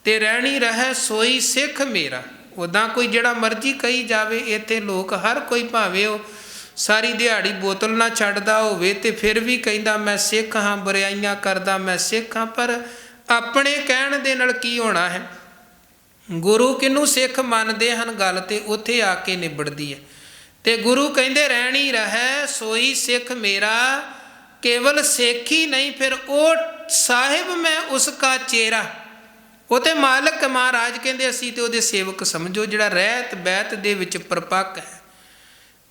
ਤੇ ਰਹਿਣੀ ਰਹਿ ਸੋਈ ਸਿੱਖ ਮੇਰਾ। ਉੱਦਾਂ ਕੋਈ ਜਿਹੜਾ ਮਰਜ਼ੀ ਕਹੀ ਜਾਵੇ, ਇੱਥੇ ਲੋਕ ਹਰ ਕੋਈ ਭਾਵੇਂ ਉਹ ਸਾਰੀ ਦਿਹਾੜੀ ਬੋਤਲ ਨਾ ਛੱਡਦਾ ਹੋਵੇ, ਤੇ ਫਿਰ ਵੀ ਕਹਿੰਦਾ ਮੈਂ ਸਿੱਖ ਹਾਂ, ਬੁਰਾਈਆਂ ਕਰਦਾ ਮੈਂ ਸਿੱਖ ਹਾਂ। ਪਰ ਆਪਣੇ ਕਹਿਣ ਦੇ ਨਾਲ ਕੀ ਹੋਣਾ ਹੈ? ਗੁਰੂ ਕਿਹਨੂੰ ਸਿੱਖ ਮੰਨਦੇ ਹਨ, ਗੱਲ ਤੇ ਉੱਥੇ ਆ ਕੇ ਨਿਬੜਦੀ ਹੈ। ਤੇ ਗੁਰੂ ਕਹਿੰਦੇ ਰਹਿਣੀ ਰਹਿ ਸੋਈ ਸਿੱਖ ਮੇਰਾ, ਕੇਵਲ ਸਿੱਖ ਹੀ ਨਹੀਂ, ਫਿਰ ਉਹ ਸਾਹਿਬ ਮੈਂ ਉਸ ਕਾ ਚੇਰਾ। ਉਹ ਤੇ ਮਾਲਕ ਮਹਾਰਾਜ ਕਹਿੰਦੇ ਅਸੀਂ ਤੇ ਉਹਦੇ ਸੇਵਕ ਸਮਝੋ, ਜਿਹੜਾ ਰਹਿਤ ਬੈਤ ਦੇ ਵਿੱਚ ਪਰਪੱਕ ਹੈ।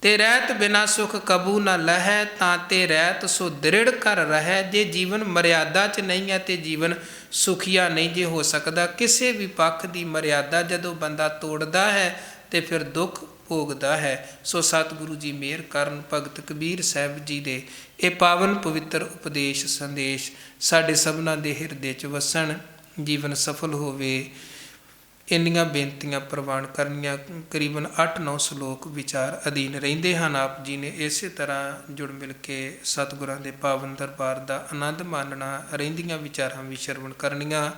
ਤੇ ਰਹਿਤ ਬਿਨਾ ਸੁਖ ਕਬੂ ਨਾ ਲਹੈ, ਤਾਂ ਤੇ ਰਹਿਤ ਸੋ ਦ੍ਰਿੜ ਕਰ ਰਹਿ। ਜੇ ਜੀਵਨ ਮਰਿਆਦਾ 'ਚ ਨਹੀਂ ਹੈ ਤੇ ਜੀਵਨ ਸੁਖੀਆ ਨਹੀਂ ਜੇ ਹੋ ਸਕਦਾ। ਕਿਸੇ ਵੀ ਪੱਖ ਦੀ ਮਰਿਆਦਾ ਜਦੋਂ ਬੰਦਾ ਤੋੜਦਾ ਹੈ ਤੇ ਫਿਰ ਦੁੱਖ ਭੋਗਦਾ ਹੈ। ਸੋ ਸਤਿਗੁਰੂ ਜੀ ਮਿਹਰ ਕਰਨ, ਭਗਤ ਕਬੀਰ ਸਾਹਿਬ ਜੀ ਦੇ ਇਹ ਪਾਵਨ ਪਵਿੱਤਰ ਉਪਦੇਸ਼ ਸੰਦੇਸ਼ ਸਾਡੇ ਸਭਨਾਂ ਦੇ ਹਿਰਦੇ 'ਚ ਵਸਣ, ਜੀਵਨ ਸਫਲ ਹੋਵੇ। ਇੰਨੀਆਂ ਬੇਨਤੀਆਂ ਪ੍ਰਵਾਨ ਕਰਨੀਆਂ। ਕਰੀਬਨ 8-9 ਸ਼ਲੋਕ ਵਿਚਾਰ ਅਧੀਨ ਰਹਿੰਦੇ ਹਨ। ਆਪ ਜੀ ਨੇ ਇਸੇ ਤਰ੍ਹਾਂ ਜੁੜ ਮਿਲ ਕੇ ਸਤਿਗੁਰਾਂ ਦੇ ਪਾਵਨ ਦਰਬਾਰ ਦਾ ਆਨੰਦ ਮਾਣਨਾ, ਰਹਿੰਦੀਆਂ ਵਿਚਾਰਾਂ ਵੀ ਸ਼ਰਵਣ ਕਰਨੀਆਂ।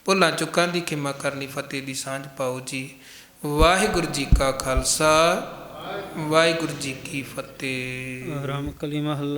ਭੁੱਲਾਂ ਚੁੱਕਾਂ ਦੀ ਖਿਮਾ ਕਰਨੀ, ਫਤਿਹ ਦੀ ਸਾਂਝ ਪਾਓ ਜੀ। ਵਾਹਿਗੁਰੂ ਜੀ ਕਾ ਖਾਲਸਾ, ਵਾਹਿਗੁਰੂ ਜੀ ਕੀ ਫਤਿਹ। ਰਾਮ ਕਲੀ ਮਹੱਲਾ